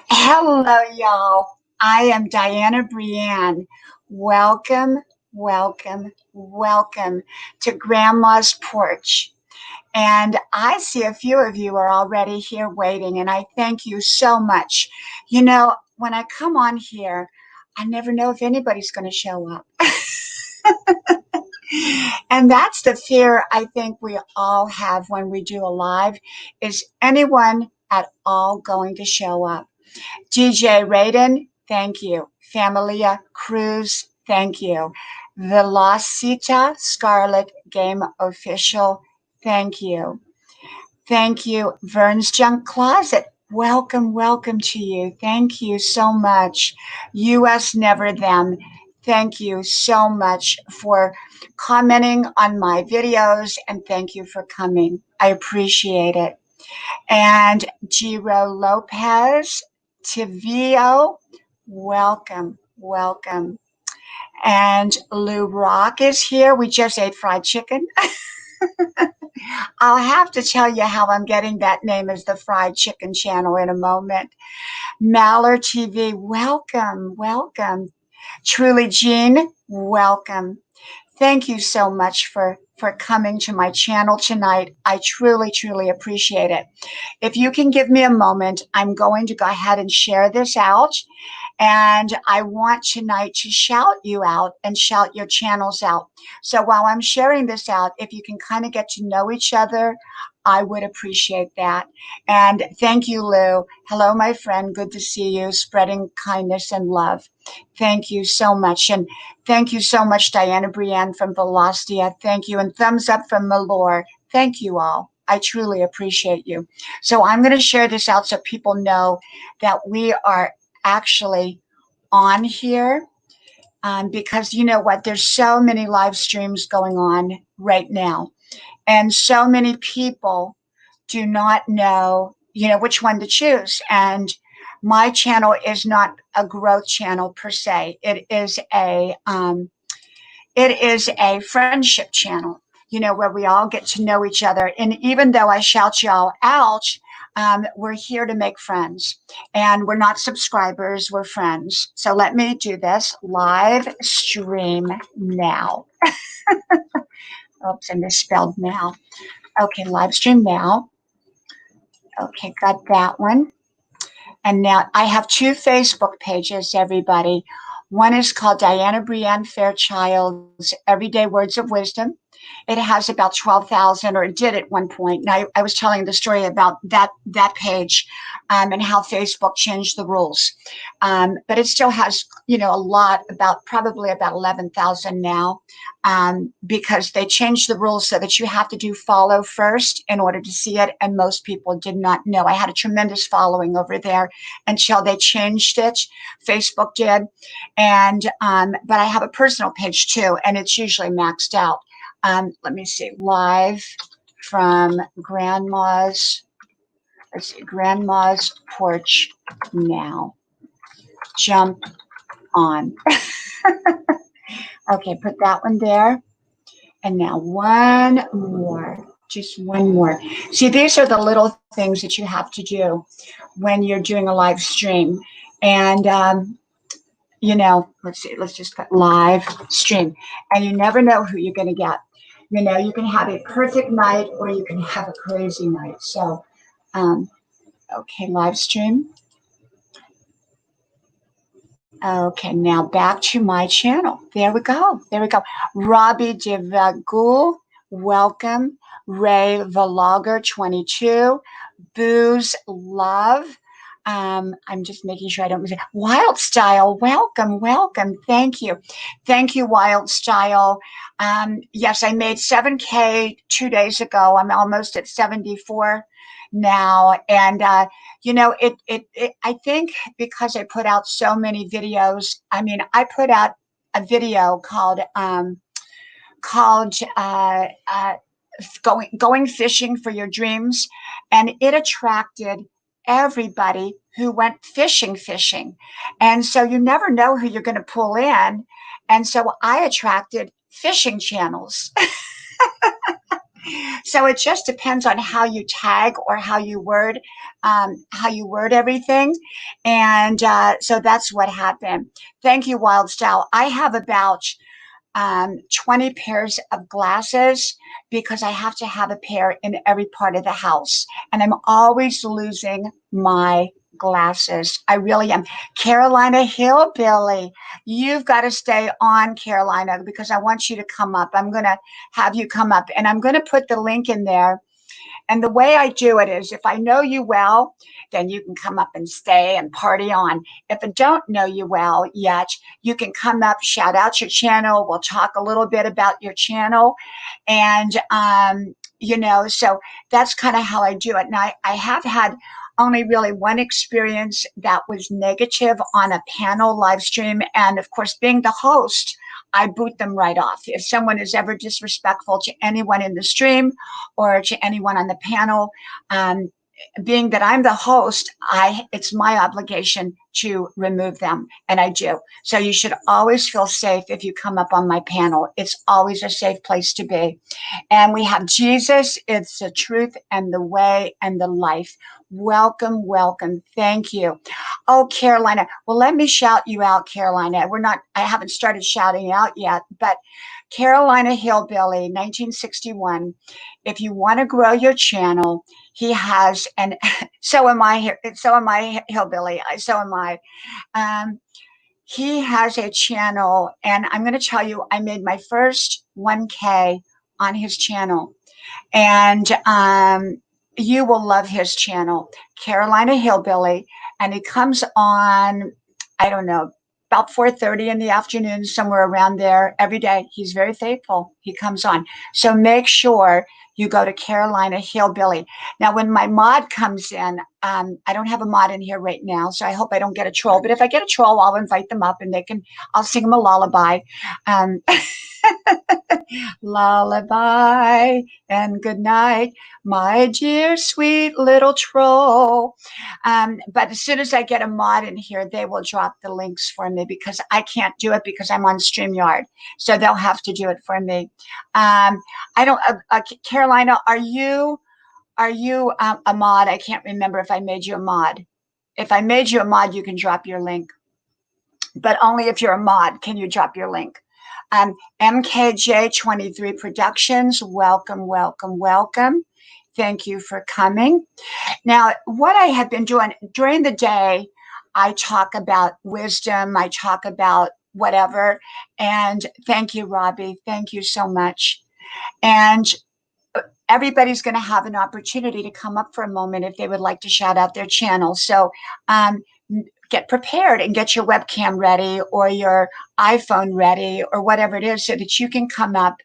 Hello, y'all. I am Diana Brienne. Welcome, welcome, welcome to Grandma's Porch. And I see a few of you are already here waiting, and I thank you so much. You know, when I come on here, I never know if anybody's going to show up. And that's the fear I think we all have when we do a live. Is anyone at all going to show up? DJ Radin, thank you. Familia Cruz, thank you. Velocita Scarlet Game Official, thank you. Thank you. Vern's Junk Closet, welcome, welcome to you. Thank you so much. US Never Them, thank you so much for commenting on my videos and thank you for coming. I appreciate it. And Giro Lopez, Tivio, welcome, welcome. And Lou Rock is here. We just ate fried chicken. I'll have to tell you how I'm getting that name as the Fried Chicken Channel in a moment. Maller TV, welcome, welcome. Truly Jean, welcome. Thank you so much for coming to my channel tonight. I truly, truly appreciate it. If you can give me a moment, I'm going to go ahead and share this out. And I want tonight to shout you out and shout your channels out. So while I'm sharing this out, if you can kind of get to know each other, I would appreciate that. And thank you, Lou. Hello, my friend. Good to see you. Spreading kindness and love. Thank you so much. And thank you so much, Diana Brienne from Velocity. Thank you. And thumbs up from Malore. Thank you all. I truly appreciate you. So I'm going to share this out so people know that we are actually on here because you know what? There's so many live streams going on right now. And so many people do not know, which one to choose. And my channel is not a growth channel per se. It is a friendship channel, where we all get to know each other. And even though I shout y'all out, we're here to make friends. And we're not subscribers, we're friends. So let me do this live stream now. Oops, I misspelled now. Okay, live stream now. Okay, got that one. And now I have two Facebook pages, everybody. One is called Diana Brienne Fairchild's Everyday Words of Wisdom. It has about 12,000, or it did at one point. And I was telling the story about that page and how Facebook changed the rules. But it still has, a lot, probably about 11,000 now, because they changed the rules so that you have to do follow first in order to see it. And most people did not know. I had a tremendous following over there until they changed it. Facebook did. And but I have a personal page too, and it's usually maxed out. Let me see, live from Grandma's Porch now. Jump on. Okay, put that one there. And now one more, just one more. See, these are the little things that you have to do when you're doing a live stream. And let's see, let's just put live stream. And you never know who you're going to get. You can have a perfect night or you can have a crazy night. So, okay, live stream. Okay, now back to my channel. There we go. There we go. Robbie Devagul, welcome. Ray Vlogger 22. Booze Love. I'm just making sure I don't miss it. Wild Style, welcome, welcome. Thank you. Thank you, Wild Style. Yes, I made 7K 2 days ago. I'm almost at 74 now. And, I think because I put out so many videos, I put out a video called going fishing for your dreams. And it attracted everybody who went fishing. And so you never know who you're going to pull in. And so I attracted fishing channels. So it just depends on how you tag or how you word everything. And so that's what happened. Thank you, Wild Style. I have about 20 pairs of glasses because I have to have a pair in every part of the house. And I'm always losing my glasses. I really am. Carolina Hillbilly, you've got to stay on, Carolina, because I want you to come up. I'm going to have you come up and I'm going to put the link in there. And the way I do it is if I know you well, then you can come up and stay and party on. If I don't know you well yet, you can come up, shout out your channel. We'll talk a little bit about your channel. And, so that's kind of how I do it. Now, I have had only really one experience that was negative on a panel live stream. And of course, being the host, I boot them right off. If someone is ever disrespectful to anyone in the stream or to anyone on the panel, being that I'm the host, it's my obligation to remove them, and I do. So you should always feel safe if you come up on my panel. It's always a safe place to be. And we have Jesus. It's the truth and the way and the life. Welcome, welcome. Thank you. Oh, Carolina. Well, let me shout you out, Carolina. I haven't started shouting out yet, but Carolina Hillbilly, 1961. If you want to grow your channel, he has, and so am I here. So am I, Hillbilly. So am I. He has a channel, and I'm going to tell you, I made my first 1K on his channel, and you will love his channel, Carolina Hillbilly, and he comes on, I don't know, about 4:30 in the afternoon, somewhere around there every day. He's very faithful. He comes on. So make sure you go to Carolina Hillbilly. Now, when my mod comes in, I don't have a mod in here right now, so I hope I don't get a troll. But if I get a troll, I'll invite them up and I'll sing them a lullaby. Lullaby and good night, my dear sweet little troll. But as soon as I get a mod in here, they will drop the links for me because I can't do it because I'm on StreamYard. So they'll have to do it for me. I don't, Carolina, are you a mod? I can't remember if I made you a mod. If I made you a mod, you can drop your link. But only if you're a mod can you drop your link. MKJ23 Productions, welcome, welcome, welcome. Thank you for coming. Now, what I have been doing during the day, I talk about wisdom, I talk about whatever. And thank you, Robbie. Thank you so much. And everybody's going to have an opportunity to come up for a moment if they would like to shout out their channel. So get prepared and get your webcam ready or your iPhone ready or whatever it is so that you can come up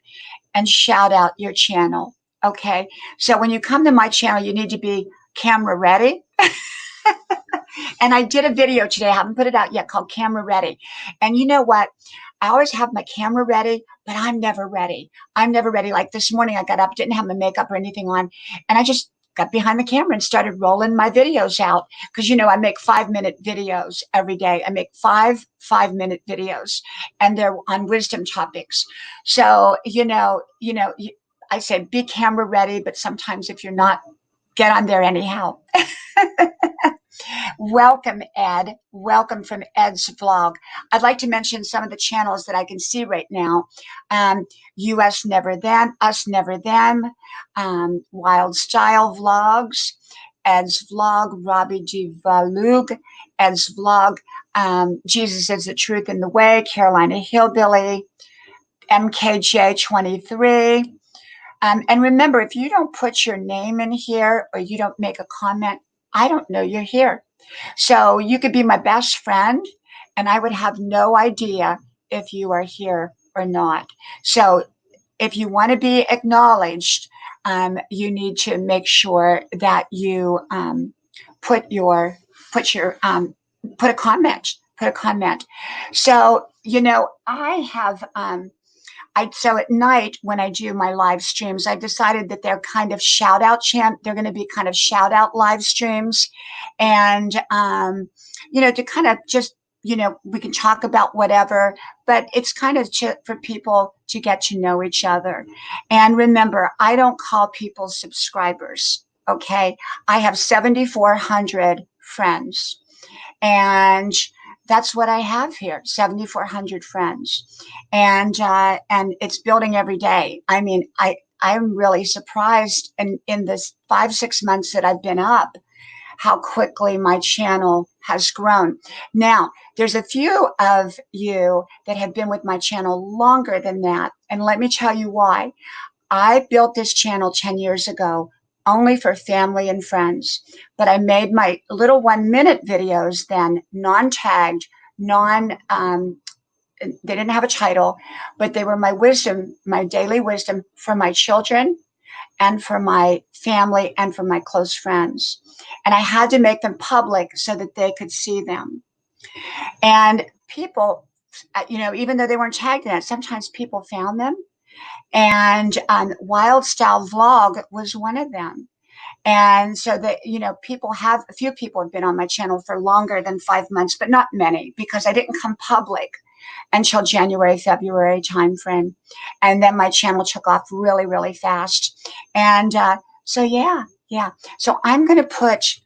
and shout out your channel. Okay. So when you come to my channel, you need to be camera ready. And I did a video today. I haven't put it out yet called Camera Ready. And you know what? I always have my camera ready, but I'm never ready. I'm never ready. Like this morning, I got up, didn't have my makeup or anything on, and I just got behind the camera and started rolling my videos out because, I make 5-minute videos every day. I make five 5-minute videos, and they're on wisdom topics. So, I say be camera ready, but sometimes if you're not, get on there anyhow. Welcome, Ed. Welcome from Ed's vlog. I'd like to mention some of the channels that I can see right now. US Never Them, Us Never Them, Wild Style Vlogs, Ed's Vlog, Robbie G. Valug, Ed's Vlog, Jesus is the Truth and the Way, Carolina Hillbilly, MKJ23. And remember, if you don't put your name in here or you don't make a comment, I don't know you're here. So you could be my best friend and I would have no idea if you are here or not. So if you want to be acknowledged, you need to make sure that you put a comment. So, I have so at night when I do my live streams, I decided that they're kind of they're going to be kind of shout out live streams. And, to kind of just we can talk about whatever, but it's kind of for people to get to know each other. And remember, I don't call people subscribers. Okay. I have 7,400 friends, and that's what I have here, 7,400 friends. And it's building every day. I mean, I'm really surprised in this 5-6 months that I've been up, how quickly my channel has grown. Now, there's a few of you that have been with my channel longer than that. And let me tell you why. I built this channel 10 years ago only for family and friends. But I made my little 1-minute videos then, non-tagged, they didn't have a title, but they were my wisdom, my daily wisdom for my children and for my family and for my close friends. And I had to make them public so that they could see them. And people, even though they weren't tagged in it, sometimes people found them. And Wild Style Vlog was one of them. And so that, a few people have been on my channel for longer than 5 months, but not many, because I didn't come public until January, February timeframe. And then my channel took off really, really fast. And so, yeah. So I'm going to put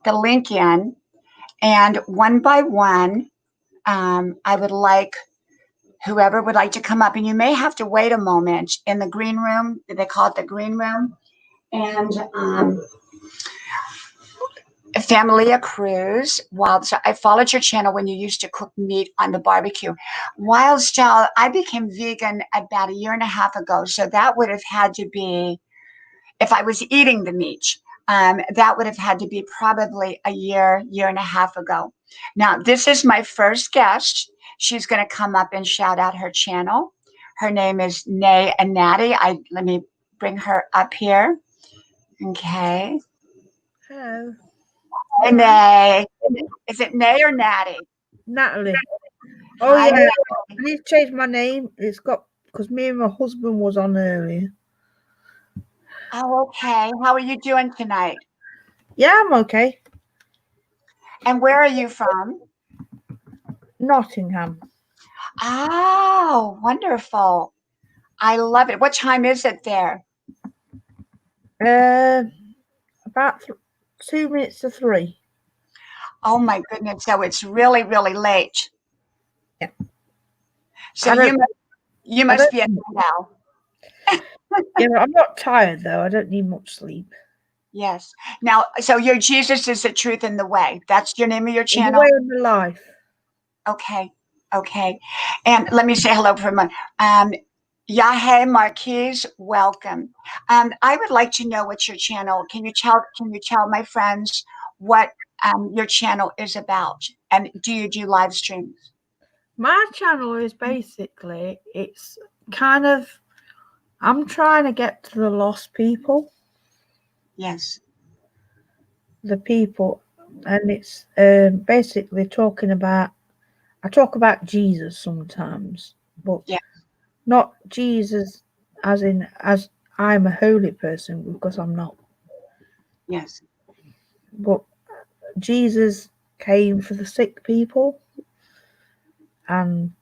the link in, and one by one, I would like whoever would like to come up, and you may have to wait a moment in the green room. They call it the green room. And Familia Cruz, I followed your channel when you used to cook meat on the barbecue. Wild Style, I became vegan about 1.5 years ago. So that would have had to be, if I was eating the meat, that would have had to be probably a year and a half ago. Now, this is my first guest. She's going to come up and shout out her channel. Her name is Nay and Natty. Let me bring her up here. Okay. Hello. Hey, Nay. Is it Nay or Natty? Natalie. Oh, hi, yeah. Natalie. I need to change my name. It's got, because me and my husband was on earlier. Oh, okay. How are you doing tonight? Yeah, I'm okay. And where are you from? Nottingham. Oh, wonderful. I love it. What time is it there? About 2 minutes to 3. Oh my goodness. So it's really, really late. Yeah. So you must be at home now. Yeah, I'm not tired though. I don't need much sleep. Yes. Now, so your Jesus is the truth and the way. That's your name of your channel? The way of the life. Okay. And let me say hello for a moment. Yahe Marquise, welcome. I would like to know what your channel. Can you tell my friends what your channel is about? And do you do live streams? My channel is basically, it's kind of, I'm trying to get to the lost people. Yes. The people, and it's basically I talk about Jesus sometimes, but not Jesus as I'm a holy person, because I'm not. Yes. But Jesus came for the sick people and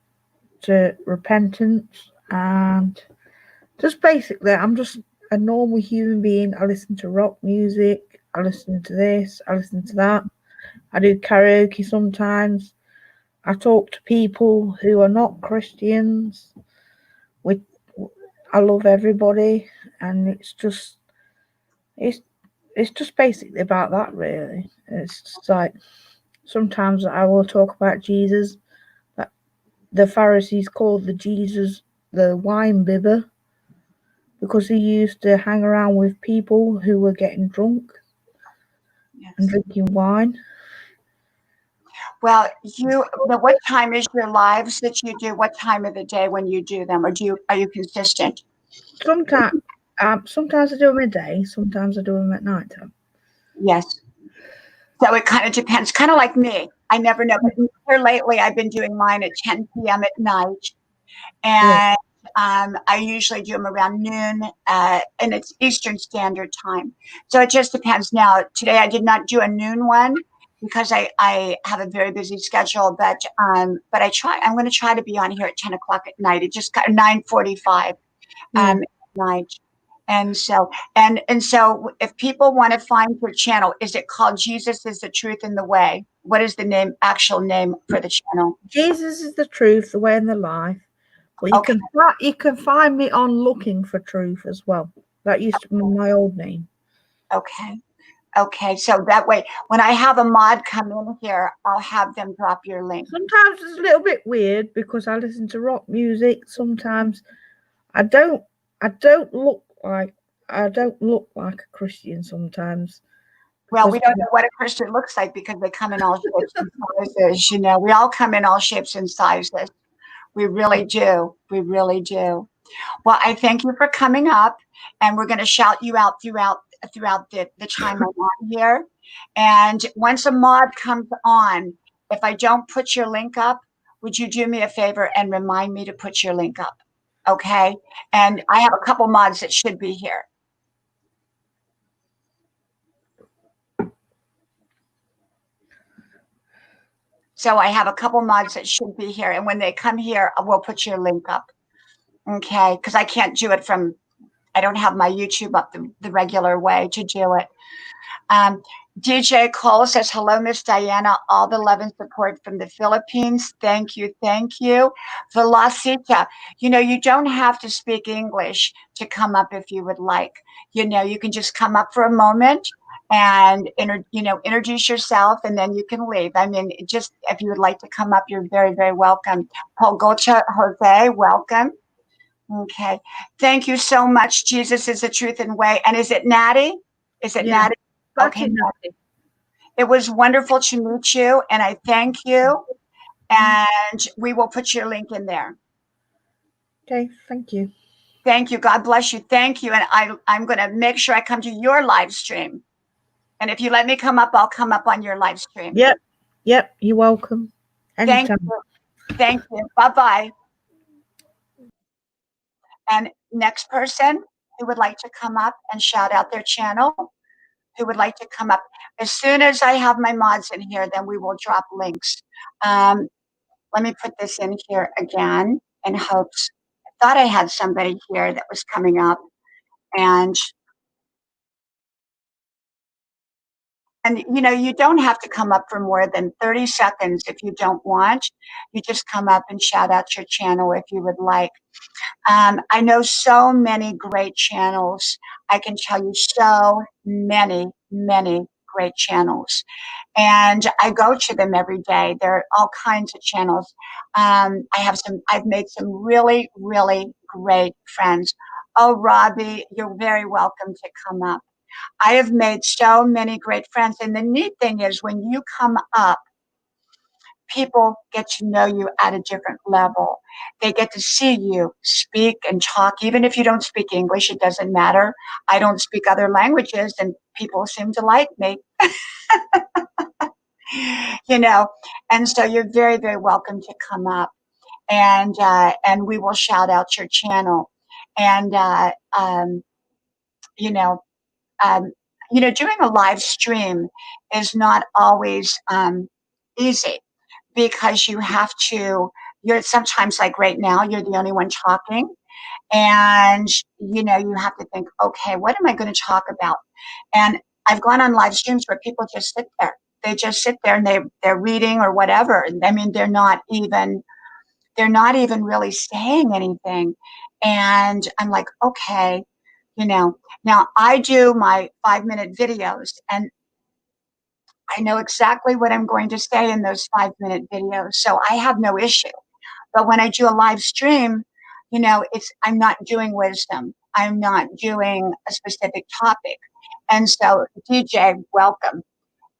to repentance, and just basically I'm just a normal human being. I listen to rock music, I listen to this, I listen to that, I do karaoke sometimes, I talk to people who are not Christians. I love everybody, and it's just basically about that, really. It's just like sometimes I will talk about Jesus, that the Pharisees called the Jesus the wine bibber, because he used to hang around with people who were getting drunk and drinking wine. Well, what time is your lives that you do? What time of the day when you do them, or are you consistent? Sometimes I do them midday. Sometimes I do them at night time. Yes. So it kind of depends. Kind of like me. I never know. But here lately, I've been doing mine at 10 p.m. at night, and I usually do them around noon, and it's Eastern Standard Time. So it just depends. Now, today I did not do a noon one because I have a very busy schedule, but I'm going to try to be on here at 10 o'clock at night. It just got 9:45 Yeah. at night. And so if people want to find your channel, is it called Jesus is the Truth and the Way? What is the actual name for the channel? Jesus is the truth, the way, and the life. But Okay. you can find me on Looking for Truth as well. That used to be my old name. Okay. Okay. So that way, when I have a mod come in here, I'll have them drop your link. Sometimes it's a little bit weird because I listen to rock music. Sometimes I don't look like a Christian sometimes. Well, Because we don't know what a Christian looks like because they come in all shapes and sizes. You know, we all come in all shapes and sizes. We really do. We really do. Well, I thank you for coming up, and we're going to shout you out throughout the time I'm on here. And once a mod comes on, if I don't put your link up, would you do me a favor and remind me to put your link up? Okay. And I have a couple mods that should be here. So I have a couple mods that should be here. And when they come here, we'll put your link up. Okay. Because I can't do it I don't have my YouTube up the regular way to do it. DJ Cole says, hello, Miss Diana. All the love and support from the Philippines. Thank you. Thank you. Velocita, you don't have to speak English to come up if you would like. You can just come up for a moment and introduce yourself, and then you can leave. I mean, just if you would like to come up, you're very, very welcome. Polgocha Jose, welcome. Okay. Thank you so much. Jesus is the truth and way. And is it Natty? Is it Natty? Okay. It was wonderful to meet you, and I thank you. And we will put your link in there. Okay. Thank you. Thank you. God bless you. Thank you. And I'm going to make sure I come to your live stream. And if you let me come up, I'll come up on your live stream. Yep. Yep. You're welcome. Anytime. Thank you. Thank you. Bye-bye. And next person who would like to come up and shout out their channel, who would like to come up. As soon as I have my mods in here, then we will drop links. Let me put this in here again in hopes. I thought I had somebody here that was coming up, and you don't have to come up for more than 30 seconds if you don't want. You just come up and shout out your channel if you would like. I know so many great channels. I can tell you so many, many great channels. And I go to them every day. There are all kinds of channels. I've made some really, really great friends. Oh, Robbie, you're very welcome to come up. I have made so many great friends. And the neat thing is when you come up, people get to know you at a different level. They get to see you speak and talk. Even if you don't speak English, it doesn't matter. I don't speak other languages, and people seem to like me. And so you're very, very welcome to come up, and we will shout out your channel. And you know, um, doing a live stream is not always easy because you're sometimes, like right now, you're the only one talking, and you have to think, okay, what am I going to talk about? And I've gone on live streams where people just sit there. They just sit there and they're reading or whatever. I mean, they're not even really saying anything. And I'm like, okay, now I do my 5-minute videos, and I know exactly what I'm going to say in those 5-minute videos. So I have no issue. But when I do a live stream, I'm not doing wisdom. I'm not doing a specific topic. And so, DJ, welcome,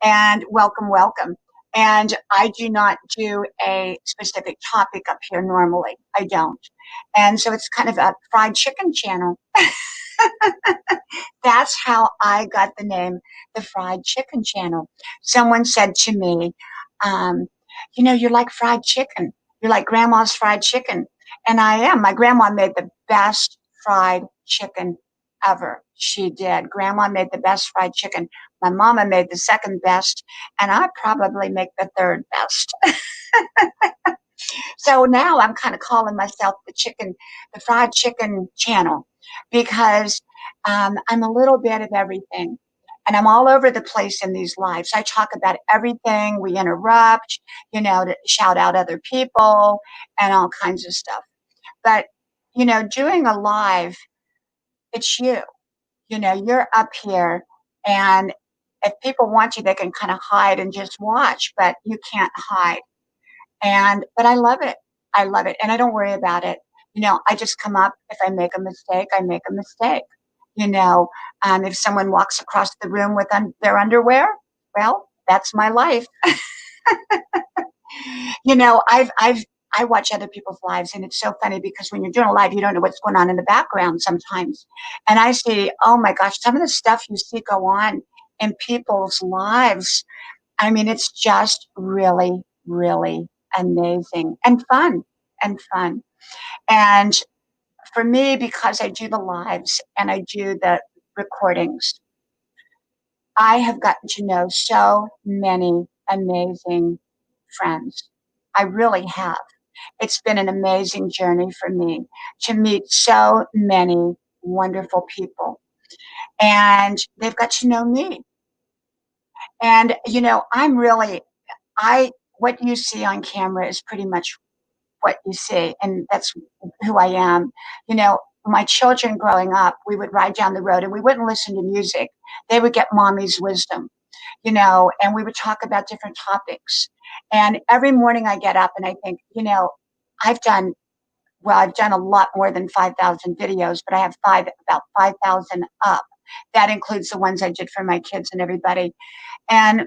and welcome, welcome. And I do not do a specific topic up here normally. I don't. And so it's kind of a fried chicken channel. That's how I got the name, the Fried Chicken Channel. Someone said to me, you're like fried chicken. You're like grandma's fried chicken. And I am. My grandma made the best fried chicken ever. She did. Grandma made the best fried chicken. My mama made the second best, and I probably make the third best. So now I'm kind of calling myself the fried chicken channel, because I'm a little bit of everything. And I'm all over the place in these lives. I talk about everything. We interrupt, to shout out other people and all kinds of stuff. But, doing a live, it's you. You're up here, and if people want you, they can kind of hide and just watch, but you can't hide. But I love it. I love it. And I don't worry about it. I just come up. If I make a mistake, I make a mistake. If someone walks across the room with their underwear, well, that's my life. I watch other people's lives, and it's so funny because when you're doing a live, you don't know what's going on in the background sometimes. And I see, oh my gosh, some of the stuff you see go on in people's lives. I mean, it's just really, really amazing and fun and fun. And for me, because I do the lives and I do the recordings, I have gotten to know so many amazing friends. I really have. It's been an amazing journey for me to meet so many wonderful people. And they've got to know me. And, I, what you see on camera is pretty much what you see, and that's who I am. My children growing up, we would ride down the road and we wouldn't listen to music. They would get mommy's wisdom, and we would talk about different topics. And every morning I get up and I think, I've done, I've done a lot more than 5,000 videos, but I have about 5,000 up. That includes the ones I did for my kids and everybody. And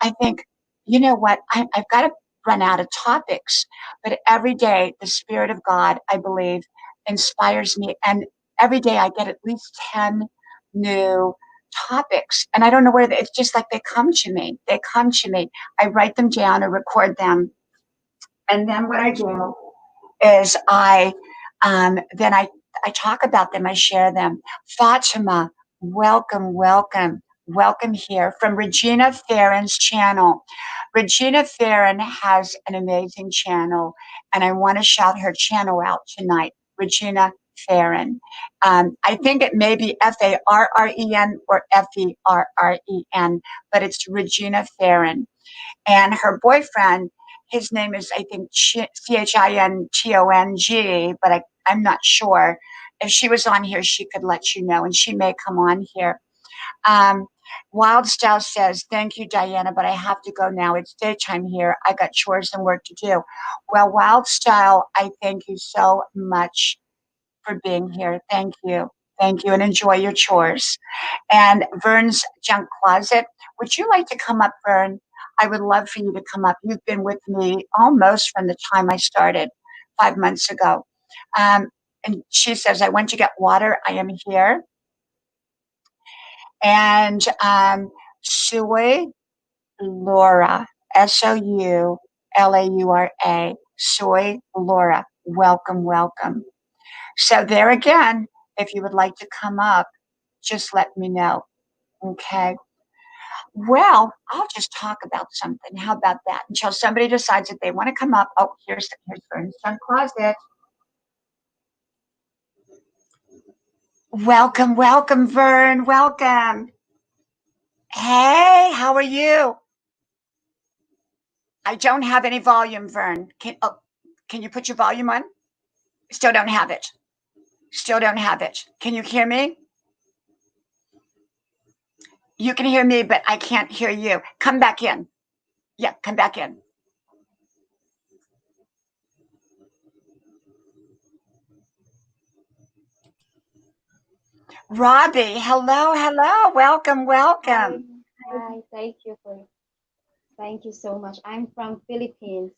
I think, you know what? I've got to run out of topics. But every day, the Spirit of God, I believe, inspires me. And every day, I get at least 10 new topics. And I don't know where it's just like they come to me. They come to me. I write them down or record them. And then what I do is I talk about them, I share them. Fatima, welcome, welcome, welcome here from Regina Farron's channel. Regina Farron has an amazing channel, and I want to shout her channel out tonight. Regina Farron. I think it may be Farren or Ferren, but it's Regina Farron. And her boyfriend, his name is, I think, Chintong, but I'm not sure. If she was on here, she could let you know, and she may come on here. Um, Wild Style says, thank you, Diana, but I have to go now. It's daytime here. I got chores and work to do. Well, Wild Style, I thank you so much for being here. Thank you. Thank you, and enjoy your chores. And Vern's Junk Closet, would you like to come up, Vern? I would love for you to come up. You've been with me almost from the time I started 5 months ago. Um, and she says, I went to get water. I am here. And Soy Laura, Soulaura, Soy Laura, welcome, welcome. So there again, if you would like to come up, just let me know. Okay. Well, I'll just talk about something. How about that? Until somebody decides that they want to come up. Oh, here's Vern's Sun Closet. Welcome, welcome, Vern. Welcome. Hey, how are you? I don't have any volume, Vern. Can you put your volume on? Still don't have it. Still don't have it. Can you hear me? You can hear me, but I can't hear you. Come back in. Yeah, come back in. Robbie, hello, hello. Welcome, Hi, welcome. hi. Thank you so much. I'm from Philippines.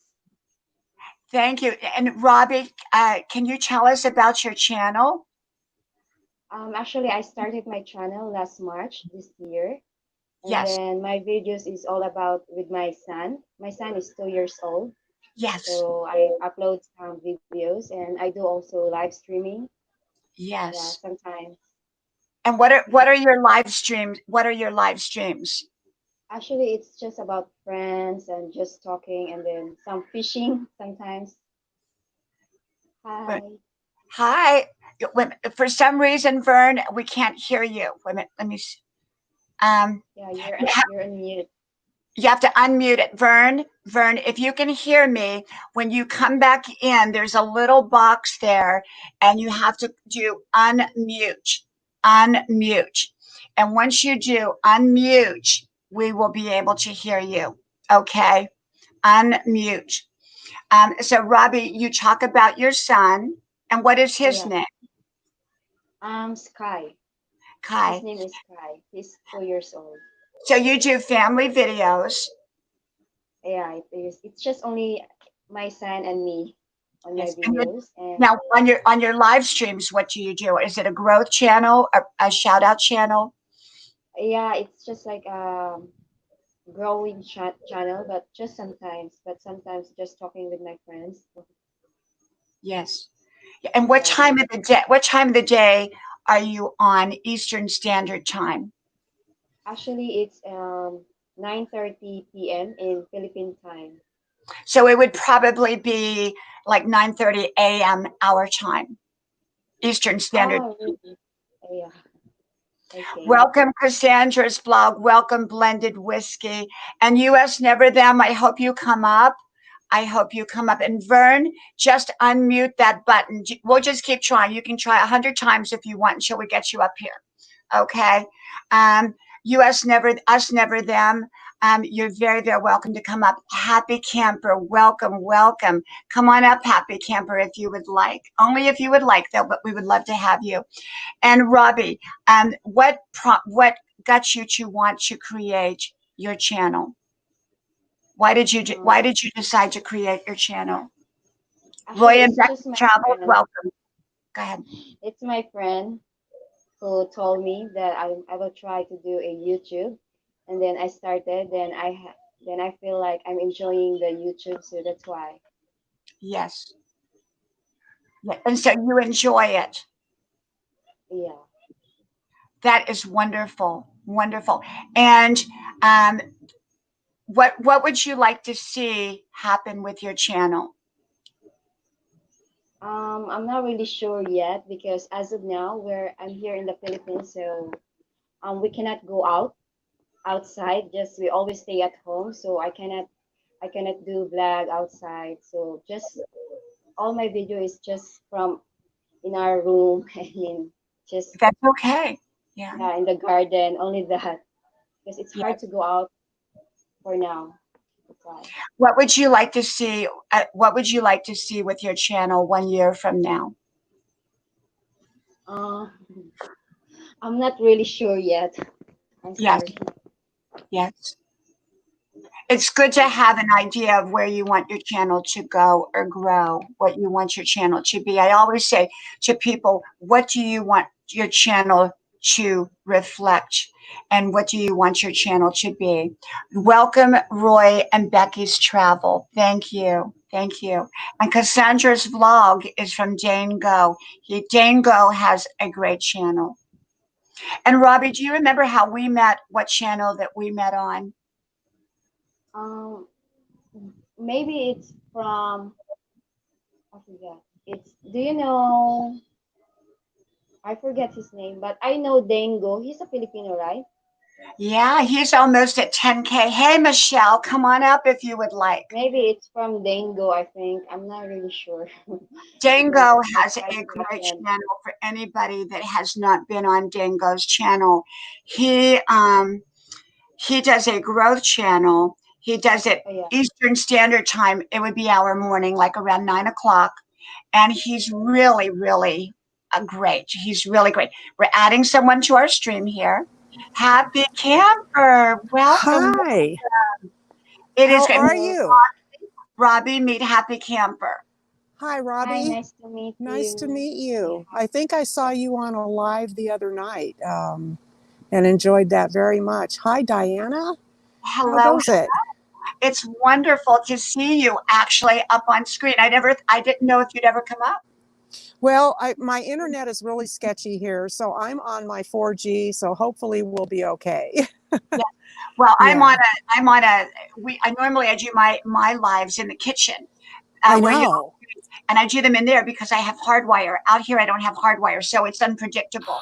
Thank you. And Robbie, can you tell us about your channel? Actually, I started my channel last March this year, and Yes, then my videos is all about with my son. My son is 2 years old, yes, so I upload some videos, and I do also live streaming. Yeah, yes. sometimes. And what are your live streams? What are your live streams? Actually, it's just about friends and just talking, and then some fishing sometimes. Wait, Hi. hi. For some reason, Vern, we can't hear you. Wait a minute, let me see. Um, Yeah, you have, you're on mute. you have to unmute it. Vern, if you can hear me, when you come back in, there's a little box there, and you have to do unmute. Unmute. And once you do unmute, we will be able to hear you. Okay? Unmute. So, Robbie, you talk about your son, and what is his Yeah. name? Sky. His Kai. name is Sky. He's 2 years old. So you do family videos. Yeah, it is. It's just only my son and me on my Yes. And videos, and now on your live streams, what do you do? Is it a growth channel, a shout out channel? yeah, it's just like growing channel, but sometimes just talking with my friends. Yes. And what Yeah, time of the day? What time of the day are you on Eastern Standard Time? actually, it's 9:30 p.m. in Philippine time. So it would probably be like 9:30 a.m. our time, Eastern Standard. Oh, really? Yeah. Okay. Welcome, Cassandra's blog. Welcome, Blended Whiskey. And US Never Them, I hope you come up. I hope you come up. And Vern, just unmute that button. We'll just keep trying. You can try 100 times if you want until we get you up here. Okay? Um, US Never, Us Never Them. You're very, very welcome to come up. Happy Camper, welcome, welcome. Come on up, Happy Camper, if you would like. Only if you would like, though, but we would love to have you. And Robbie, what got you to want to create your channel? Why Um, did you decide to create your channel? Roy actually, and it's Becky just my Travel, friend. welcome. Go ahead. It's my friend who told me that I will try to do a YouTube, and then I started. Then I feel like I'm enjoying the YouTube, so that's why. Yes. Yeah. And so you enjoy it. Yeah. That is wonderful. Wonderful. And um, what would you like to see happen with your channel? I'm not really sure yet because as of now, where I'm here in the Philippines, so we cannot go outside. Just we always stay at home, so I cannot do vlog outside. So just all my video is just from in our room. I mean, just That's okay. Yeah. yeah, in the garden. Only that because it's hard Yes. to go out for now. That's why. What would you like to see? What would you like to see with your channel 1 year from now? Uh, I'm not really sure yet. I'm Yes. sorry. Yes. It's good to Yeah. have an idea of where you want your channel to go or grow, what you want your channel to be. I always say to people, what do you want your channel to reflect? And what do you want your channel to be? Welcome, Roy and Becky's Travel. Thank you. Thank you. And Cassandra's vlog is from Dane Go. Dane Go has a great channel. And Robbie, do you remember how we met? What channel that we met on? Um, maybe it's from I forget. It's do you know? I forget his name, but I know Dengo. He's a Filipino, right? Yeah, he's almost at 10K. Hey, Michelle, come on up if you would like. Maybe it's from Dengo. I think I'm not really sure because Dango I has tried a to great attend. channel for anybody that has not been on Dango's channel. He does a growth channel. He does it Oh yeah. Eastern Standard Time. It would be our morning, like around 9 o'clock. And he's really, really great. He's really great. We're adding someone to our stream here. Happy Camper, welcome. Hi, It is how great. are Hello. you? Robbie, meet Happy Camper. Hi, Hi. Robbie. Nice to meet Nice to you. meet Say you. hi. I think I saw you on a live the other night and enjoyed that very much. Hi, Diana. How Hello. goes it? It's wonderful to see you actually up on screen. I didn't know if you'd ever come up. Well, my internet is really sketchy here, so I'm on my 4G, so hopefully we'll be okay. Yeah. Well, Yeah, I normally I do my lives in the kitchen, I where you know. and I do them in there because I have hardwire. Out here, I don't have hardwire, so it's unpredictable.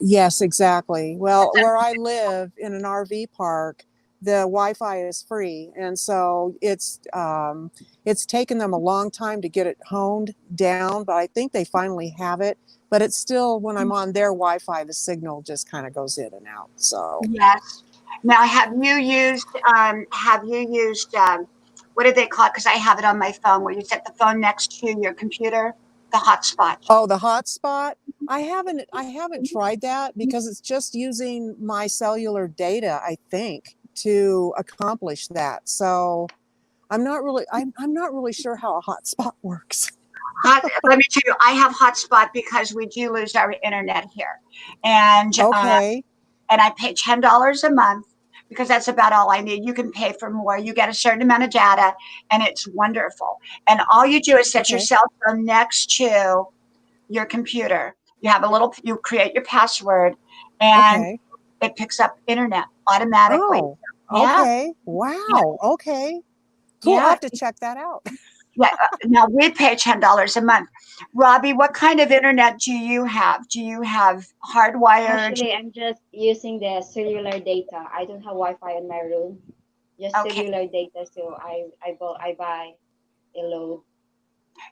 Yes, exactly. Well, where I live in an RV park, the Wi-Fi is free, and so it's taken them a long time to get it honed down, but I think they finally have it. But it's still, when I'm on their Wi-Fi, the signal just kind of goes in and out. So, Yes. Now, have you used what do they call it? Because I have it on my phone, where you set the phone next to your computer, the hotspot. oh, the hotspot. I haven't tried that because it's just using my cellular data, I think, to accomplish that. So I'm not really sure how a hotspot works. Let me tell you, I have hotspot because we do lose our internet here, and Okay. and I pay $10 a month because that's about all I need. You can pay for more. You get a certain amount of data, and it's wonderful. And all you do is set your Okay. cell phone next to your computer. You create your password, and Okay. it picks up internet automatically. Oh, Yeah, okay. yeah, Wow. Okay. Cool. I'll yeah. have to check that out. Yeah. Now we pay $10 a month. Robbie, what kind of internet do you have? Do you have hardwired? Actually, I'm just using the cellular data. I don't have Wi-Fi in my room. Just Okay. cellular data. So I buy a load.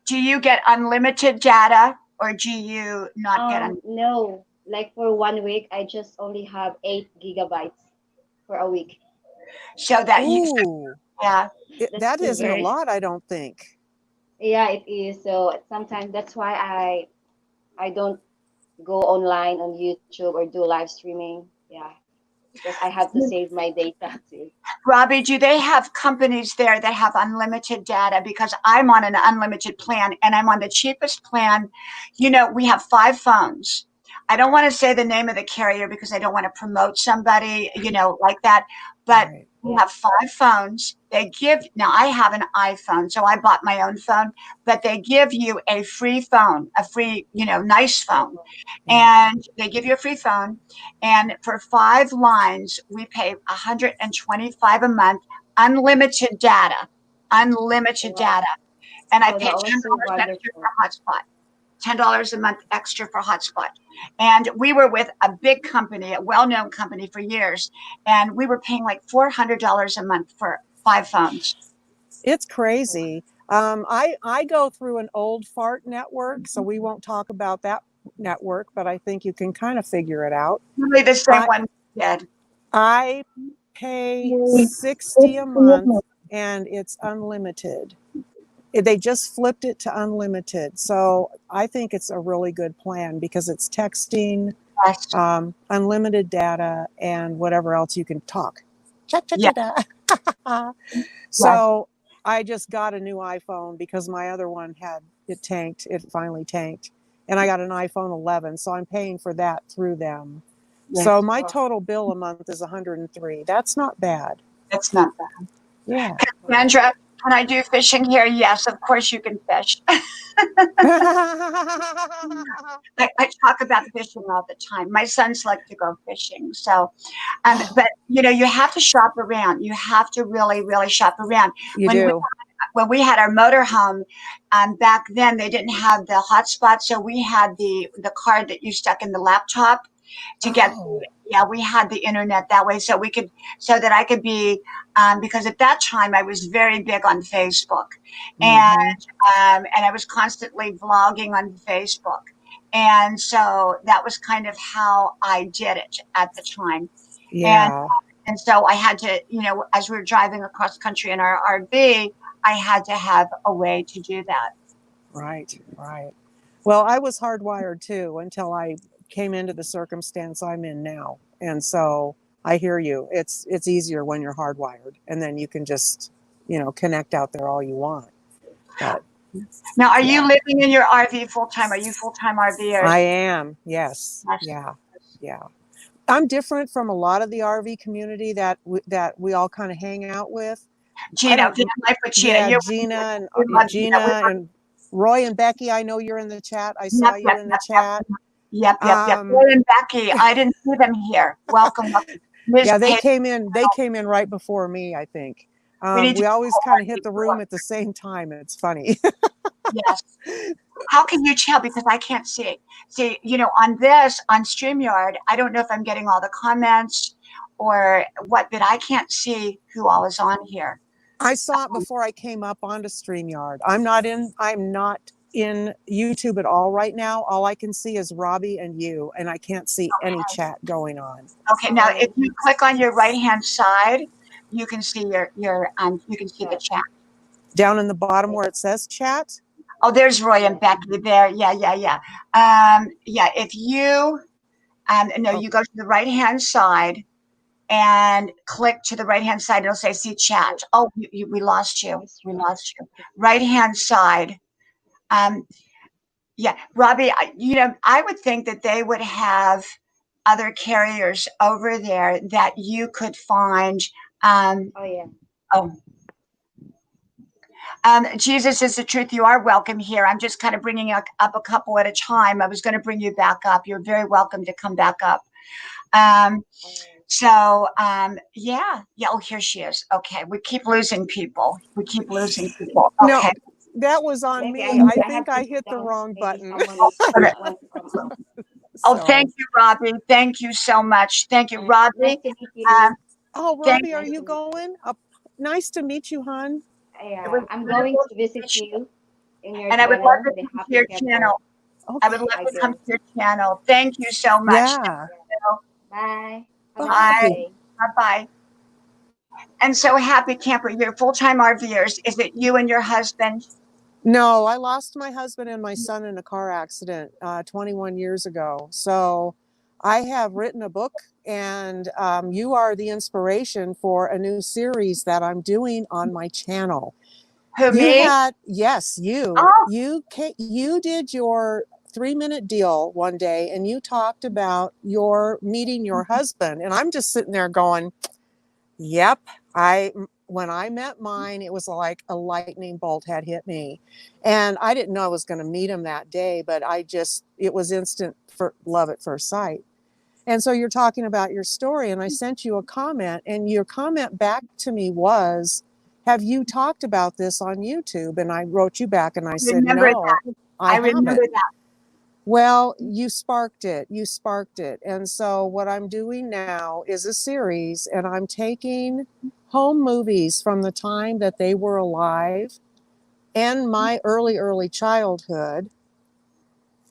Do you get unlimited data or do you not get No, like for 1 week, I just only have 8 gigabytes for a week. so that you Ooh, yeah. That's that too isn't a very. lot, I don't think. Yeah, it is. So sometimes that's why I don't go online on YouTube or do live streaming. Yeah, because I have to save my data too. Robbie, do they have companies there that have unlimited data? Because I'm on an unlimited plan and I'm on the cheapest plan. We have 5 phones. I don't want to say the name of the carrier because I don't want to promote somebody, like that. But Right. we Yeah. have 5 phones. Now I have an iPhone, so I bought my own phone, but they give you a free phone, a free, nice phone. Yeah. And they give you a free phone. And for 5 lines, we pay 125 a month, unlimited data, unlimited Wow. data. And I Oh, pay that ten was so dollars extra wonderful. for hotspot. $10 a month extra for hotspot. And we were with a big company, a well-known company for years, and we were paying like $400 a month for 5 phones. It's crazy. I go through an old fart network, so we won't talk about that network, but I think you can kind of figure it out. Really, the same I one we did. I pay 60 a month and it's unlimited. They just flipped it to unlimited. So I think it's a really good plan because it's texting, Yes. unlimited data, and whatever else you can talk. Yeah. Yes. So I just got a new iPhone because my other one it tanked. It finally tanked. And I got an iPhone 11. So I'm paying for that through them. So Yes. my Wow. total bill a month is 103. That's not bad. That's not bad. Yeah. Sandra, can I do fishing here? Yes, of course you can fish. I talk about fishing all the time. My sons like to go fishing. So, Oh, but you have to shop around. You have to really, really shop around. you When we do. when we had our motorhome, back then they didn't have the hotspot, so we had the card that you stuck in the laptop to get. Oh. Yeah, we had the internet that way, so that I could be, because at that time I was very big on Facebook, and Mm-hmm. and I was constantly vlogging on Facebook, and so that was kind of how I did it at the time, and Yeah. and so I had to, as we were driving across country in our RV, I had to have a way to do that. Right. Right. Well, I was hardwired too until I came into the circumstance I'm in now. And so I hear you. It's easier when you're hardwired and then you can just, connect out there all you want. But Now, are you yeah, living in your RV full time? Are you full time RVers? I am. Yes. Yes. Yeah. Yeah. I'm different from a lot of the RV community that we all kind of hang out with. I Gina, don't Van Life with Gina. Yeah, Gina and We love Gina. Gina and Roy and Becky, I know you're in the chat. I saw Yep, you yep, in the yep, yep. chat. Yep. Roy and Becky, I didn't see them here. Welcome. Ms. Yeah, they Page, came in. They came in right before me, I think. we need to We always call kind of on hit the you. room at the same time. It's funny. Yes. How can you tell? Because I can't see. See, on StreamYard, I don't know if I'm getting all the comments or what, but I can't see who all is on here. I saw it before I came up onto StreamYard. I'm not in YouTube at all right now. All I can see is Robbie and you, and I can't see any chat going on. Okay, now if you click on your right-hand side, you can see you can see the chat. Down in the bottom where it says chat? Oh, there's Roy and Becky there. Yeah. If you you go to the right-hand side and click to the right-hand side, it'll say see chat. Oh, we lost you. We lost you. Right-hand side. Yeah, Robbie, I would think that they would have other carriers over there that you could find. Oh yeah. Oh, Jesus is the truth. You are welcome here. I'm just kind of bringing up a couple at a time. I was going to bring you back up. You're very welcome to come back up. Yeah. Oh, here she is. Okay, we keep losing people. Okay. No, that was on me. I think I hit the wrong button. Oh, thank you, Robbie. Thank you so much. Thank you, Robbie. Nice to meet you. Oh, Robbie, are you going? Nice to meet you, hon. Yeah, I'm going to visit you in your and I would love channel, to the come to Happy your Camper. channel. Okay. I would love to come to your channel. Thank you so much. Yeah. Bye. Bye. Bye. And so, Happy Camper, you're full-time RVers. Is it you and your husband? No, I lost my husband and my son in a car accident 21 years ago. So I have written a book, and you are the inspiration for a new series that I'm doing on my channel. Who, me? Yes, you. Oh. You did your 3-minute deal one day, and you talked about your meeting your husband. And I'm just sitting there going, yep, when I met mine, it was like a lightning bolt had hit me. And I didn't know I was going to meet him that day, but it was instant for love at first sight. And so you're talking about your story, and I sent you a comment, and your comment back to me was, have you talked about this on YouTube? And I wrote you back and I said, no, I remember haven't. that. Well, you sparked it. And so what I'm doing now is a series, and I'm taking home movies from the time that they were alive and my early childhood.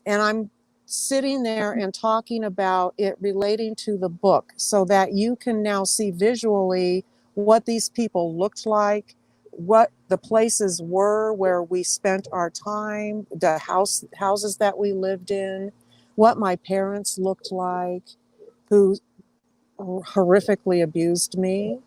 And I'm sitting there and talking about it relating to the book so that you can now see visually what these people looked like, what the places were where we spent our time, the houses that we lived in, what my parents looked like, who horrifically abused me.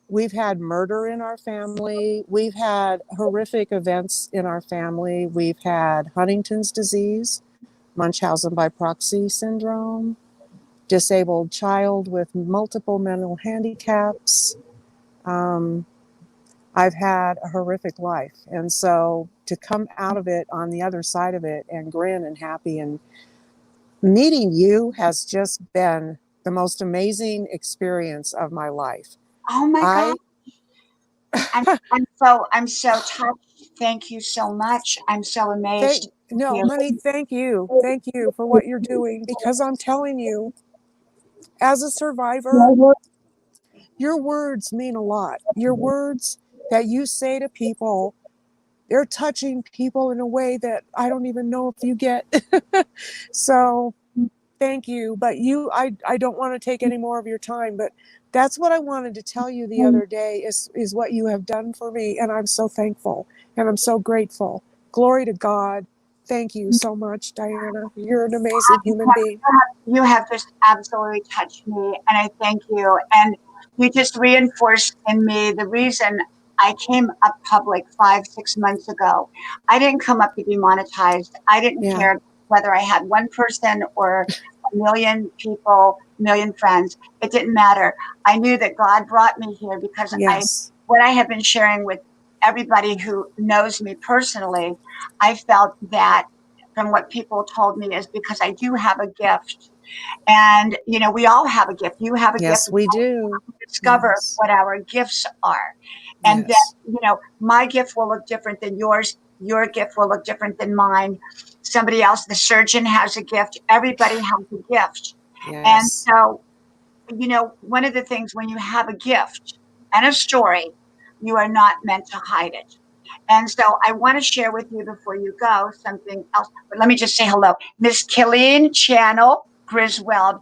We've had murder in our family. We've had horrific events in our family. We've had Huntington's disease, Munchausen by proxy syndrome, disabled child with multiple mental handicaps. I've had a horrific life. And so to come out of it on the other side of it and grin and happy, and meeting you has just been the most amazing experience of my life. Oh my God. I'm so touched. Thank you so much. I'm so amazed. Honey, thank you. Thank you for what you're doing, because I'm telling you, as a survivor, your words mean a lot. Your words that you say to people, they're touching people in a way that I don't even know if you get. So thank you. But I don't want to take any more of your time, but that's what I wanted to tell you the other day is what you have done for me. And I'm so thankful and I'm so grateful. Glory to God. Thank you so much, Diana. You're an amazing human being. You have just absolutely touched me, and I thank you. And you just reinforced in me the reason I came up public 5-6 months ago. I didn't come up to be monetized. I didn't care whether I had one person or a million people, million friends. It didn't matter. I knew that God brought me here because what I have been sharing with everybody who knows me personally, I felt that from what people told me is because I do have a gift. And, we all have a gift. You have a gift. Yes, we do. Discover Yes. what our gifts are. And Yes. then, my gift will look different than yours. Your gift will look different than mine. Somebody else, the surgeon has a gift. Everybody has a gift. And Yes. so, one of the things when you have a gift and a story, you are not meant to hide it. And so I want to share with you before you go something else. But let me just say hello. Miss Killeen Channel, Griswold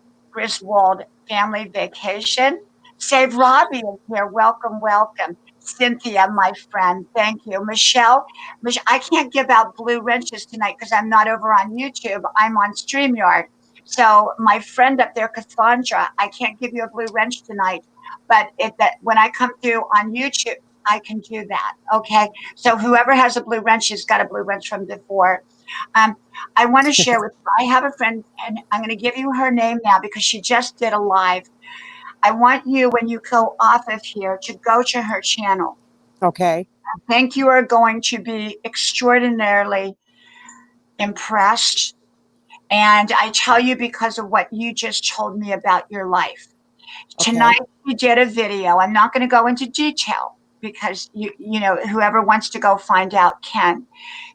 Family Vacation. Save Robbie is here. Welcome, welcome. Cynthia, my friend. Thank you. Michelle, I can't give out blue wrenches tonight because I'm not over on YouTube. I'm on StreamYard. So my friend up there, Cassandra, I can't give you a blue wrench tonight. But when I come through on YouTube, I can do that. Okay. So whoever has a blue wrench has got a blue wrench from before. Um, I want to share with you. I have a friend, and I'm going to give you her name now because she just did a live. I want you, when you go off of here, to go to her channel. Okay. I think you are going to be extraordinarily impressed. And I tell you because of what you just told me about your life. Okay. Tonight we did a video. I'm not going to go into detail because whoever wants to go find out can.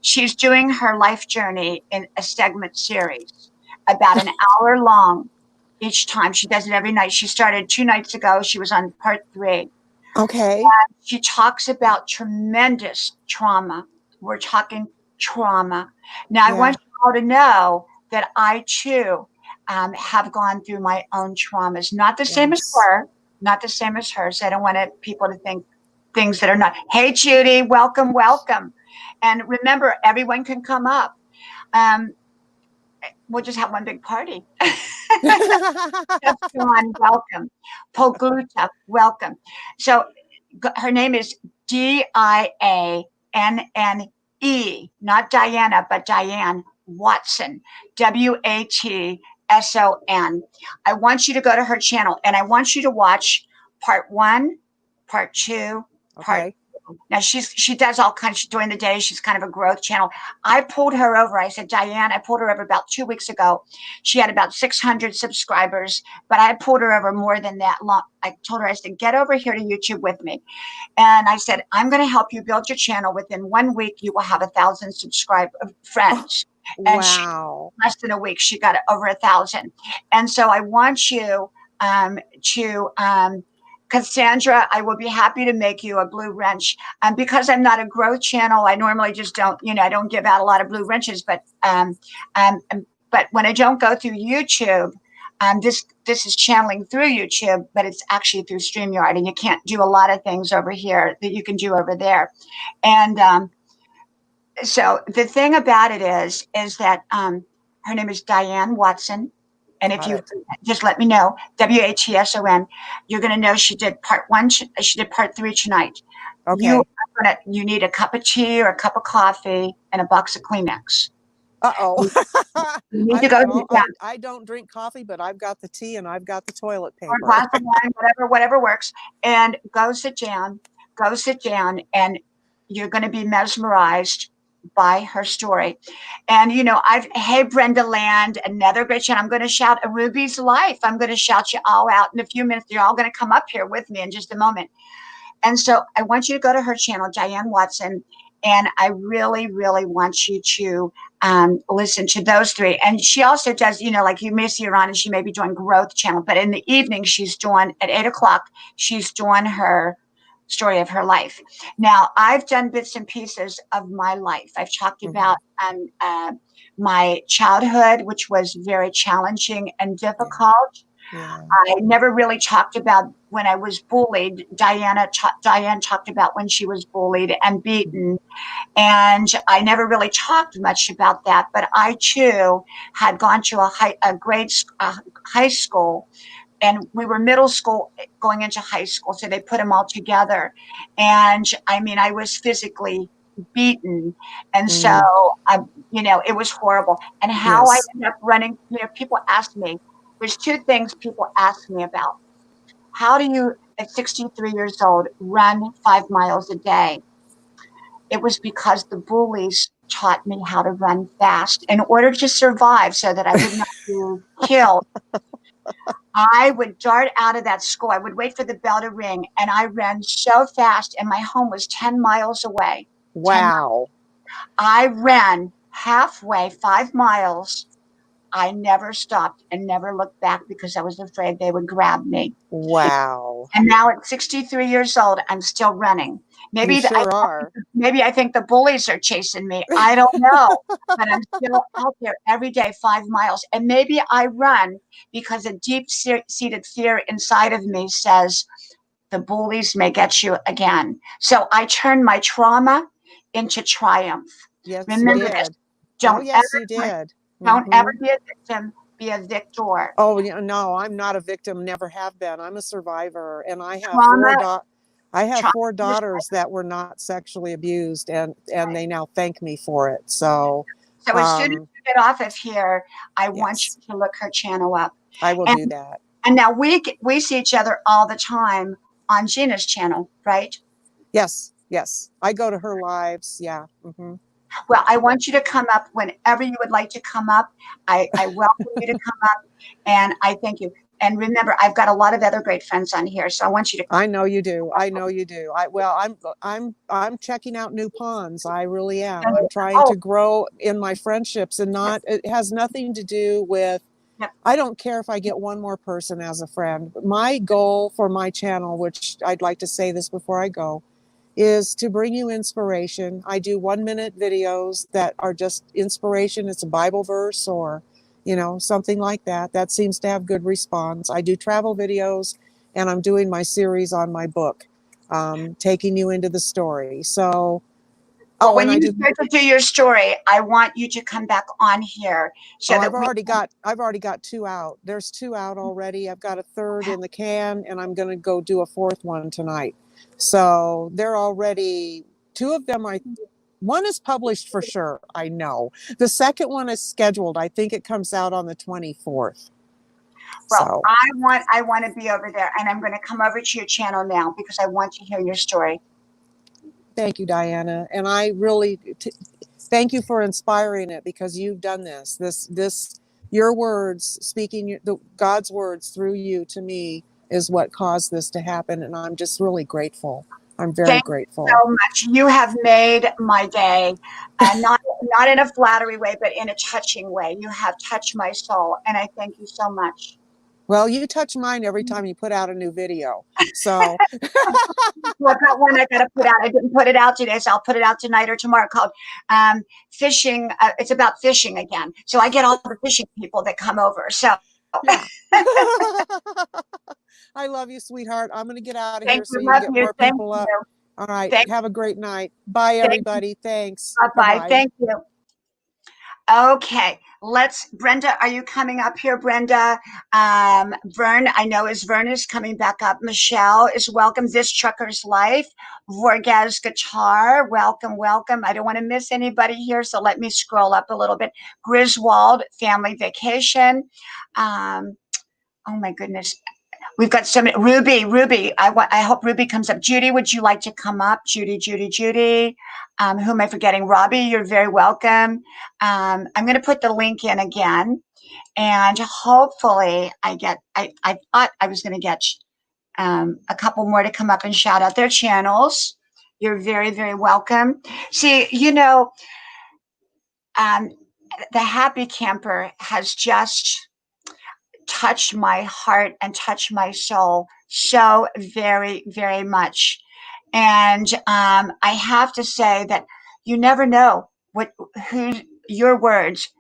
She's doing her life journey in a segment series, about an hour long each time. She does it every night. She started 2 nights ago. She was on part 3. Okay. She talks about tremendous trauma. We're talking trauma. Now, I Yeah. want you all to know that I too have gone through my own traumas. Not the same as Yes. her, not the same as hers. I don't want people to think things that are not. Hey, Judy, welcome, welcome. And remember, everyone can come up. Um, we'll just have one big party. John, welcome. Pogluta, welcome. So her name is Dianne, not Diana, but Diane Watson, Watson. I want you to go to her channel and I want you to watch part 1, part 2, part. Okay. Now she does all kinds during the day. She's kind of a growth channel. I pulled her over. I said, Diane, I pulled her over about 2 weeks ago. She had about 600 subscribers, but I pulled her over more than that long. I told her, I said, get over here to YouTube with me. And I said, I'm going to help you build your channel. Within 1 week, you will have 1,000 subscribe Oh, friends. And she, wow. less than a week, she got over 1,000. And so I want you to Cassandra, I will be happy to make you a blue wrench. Because I'm not a growth channel, I normally just don't, I don't give out a lot of blue wrenches. But when I don't go through YouTube, this is channeling through YouTube, but it's actually through StreamYard, and you can't do a lot of things over here that you can do over there. And so the thing about it is that her name is Diane Watson. And if Got you it. just let me know, Watson, you're going to know she did part 1. She did part 3 tonight. Okay. You need a cup of tea or a cup of coffee and a box of Kleenex. Uh-oh. You need to go to that. I don't drink coffee, but I've got the tea and I've got the toilet Or a paper. glass of wine, whatever works. And go sit down, and you're going to be mesmerized by her story. And hey, Brenda Land, another great shout. I'm going to shout a Ruby's Life. I'm going to shout you all out in a few minutes. You're all going to come up here with me in just a moment. And so I want you to go to her channel, Diane Watson, and I really, really want you to listen to those 3. And she also does, like you may see her on, and she may be doing growth channel, but in the evening, she's doing at 8 o'clock, she's doing her story of her life. Now, I've done bits and pieces of my life. I've talked about my childhood, which was very challenging and difficult. Yeah. I never really talked about when I was bullied. Diane talked about when she was bullied and beaten. And I never really talked much about that. But I, too, had gone to a high school. And we were middle school going into high school. So they put them all together. And I mean, I was physically beaten. And so, it was horrible. And how I Yes. ended up running, people ask me, there's 2 things people ask me about. How do you, at 63 years old, run 5 miles a day? it was because the bullies taught me how to run fast in order to survive so that I would not be killed. I would dart out of that school. I would wait for the bell to ring, and I ran so fast, and my home was 10 miles away. 10 miles. Wow. I ran halfway, 5 miles. I never stopped and never looked back because I was afraid they would grab me. Wow. And now at 63 years old, I'm still running. You sure are. Maybe I think the bullies are chasing me. I don't know. But I'm still out there every day, 5 miles. And maybe I run because a deep-seated fear inside of me says the bullies may get you again. So I turn my trauma into triumph. Yes, Remember you this. did. Don't Oh, yes, you ever, did. don't ever be a victim. Be a victor. Oh, no, I'm not a victim. Never have been. I'm a survivor, and I have Trauma. four daughters that were not sexually abused, and they now thank me for it. So, So as soon as you get off of here, I want yes, you to look her channel up. I will do that. And now we see each other all the time on Gina's channel, right? Yes, yes. I go to her lives. Yeah. Well, I want you to come up whenever you would like to come up. I welcome you to come up, and I thank you. And remember, I've got a lot of other great friends on here, so I want you to. I know you do. I know you do. I'm checking out new ponds. I really am. I'm trying to grow in my friendships, and it has nothing to do with. Yep. I don't care if I get one more person as a friend. My goal for my channel, which I'd like to say this before I go, is to bring you inspiration. I do 1-minute videos that are just inspiration. It's a Bible verse or, something like that. That seems to have good response. I do travel videos, and I'm doing my series on my book, taking you into the story. So, when you start to do your story, I want you to come back on here. So I've already got 2 out. There's 2 out already. I've got a 3rd in the can, and I'm going to go do a 4th one tonight. So they're already 2 of them. One is published for sure. I know. The second one is scheduled. I think it comes out on the 24th. Well, so I want to be over there, and I'm going to come over to your channel now because I want to hear your story. Thank you, Diana. And I really thank you for inspiring it, because you've done this, your words, speaking God's words through you to me is what caused this to happen. And I'm just really grateful. I'm very grateful. Thank you so much. You have made my day, not in a flattery way, but in a touching way. You have touched my soul, and I thank you so much. Well, you touch mine every time you put out a new video. So Well, I've got one I got to put out. I didn't put it out today, so I'll put it out tonight or tomorrow, called Fishing. It's about fishing again. So I get all the fishing people that come over. So yeah. I love you, sweetheart. I'm going to get out of here so you can get more people up. All right. Have a great night. Bye, everybody. Thanks. Bye-bye. Thank you. Okay, Brenda, are you coming up here, Brenda? Vern, I know Vern is coming back up. Michelle is welcome. This Trucker's Life. Vorgaz Guitar, welcome, welcome. I don't want to miss anybody here, so let me scroll up a little bit. Griswold, Family Vacation. Oh my goodness. We've got so many. Ruby. I hope Ruby comes up. Judy, would you like to come up? Judy. Who am I forgetting? Robbie, you're very welcome. I'm going to put the link in again, and hopefully I thought I was going to get a couple more to come up and shout out their channels. You're very, very welcome. See, the Happy Camper has just touched my heart and touched my soul so very, very much. And I have to say that you never know who your words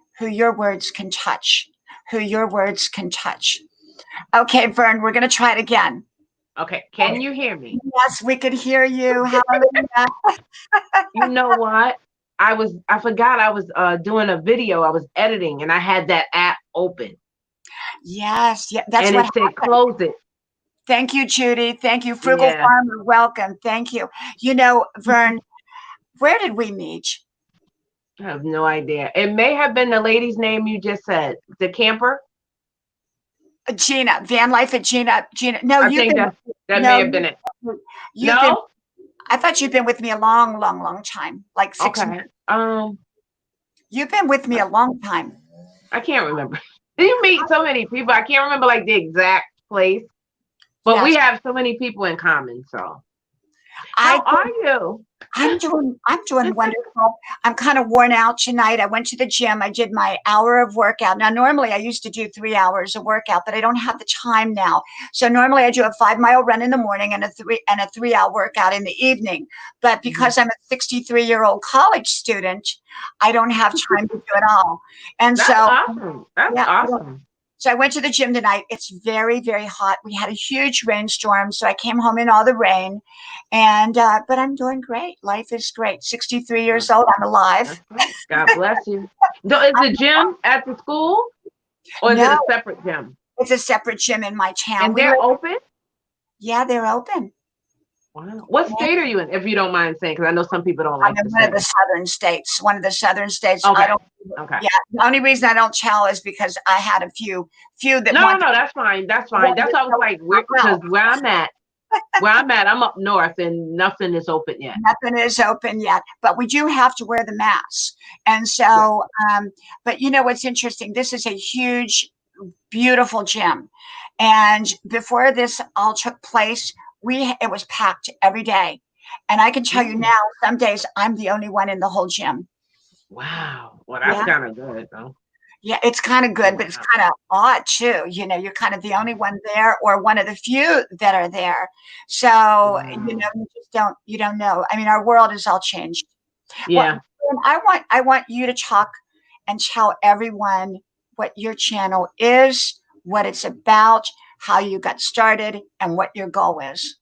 can touch, Okay, Vern, we're going to try it again. Okay, can you hear me? Yes, we could hear you. Hallelujah. You know what? I forgot I was doing a video. I was editing, and I had that app open. Yes, yeah, that's and what it said close it. Thank you, Judy. Thank you, Frugal Farmer. Welcome. Thank you. Vern, where did we meet? I have no idea. It may have been the lady's name you just said, the camper. Gina, Van Life at Gina. No, I think that may have been it. No, I thought you'd been with me a long, long, long time, like 6 months. Okay. You've been with me a long time. I can't remember. You meet so many people. I can't remember like the exact place, but we Yes, have so many people in common. So, I how are you? I'm doing wonderful. I'm kind of worn out tonight. I went to the gym. I did my hour of workout. Now, normally I used to do 3 hours of workout, but I don't have the time now. So normally I do a 5 mile run in the morning and a 3 hour workout in the evening. But because I'm a 63-year-old college student, I don't have time to do it all. And That's so, awesome. That's yeah, awesome. so I went to the gym tonight. It's very, very hot. We had a huge rainstorm, so I came home in all the rain. And but I'm doing great. Life is great. 63 years old. I'm alive. That's right. God bless you. Is the gym at the school or is it No, a separate gym? it's a separate gym in my town. And they're open? Yeah, they're open. Wow. What Yeah, state are you in, if you don't mind saying? Because I know some people don't I'm like in to one of the say. southern states. One of the southern states. I Okay. don't. Okay. Yeah, the only reason I don't tell is because I had a few that No, no, wanted no. That's fine. That's fine. wanted That's to why I was know like, how because well. where I'm at, I'm up north and nothing is open yet. Nothing is open yet, but we do have to wear the mask. And Yeah. so, but you know what's interesting? This is a huge, beautiful gym, and before this all took place, it was packed every day. And I can tell you Mm. now, some days I'm the only one in the whole gym. Wow. Well, that's Yeah, kind of good, though. yeah, it's kind of good, but it's Wow. kind of odd too. You know, you're kind of the only one there, or one of the few that are there. So Wow. you don't know. I mean, our world has all changed. Well, Yeah. I want you to talk and tell everyone what your channel is, what it's about, how you got started, and what your goal is.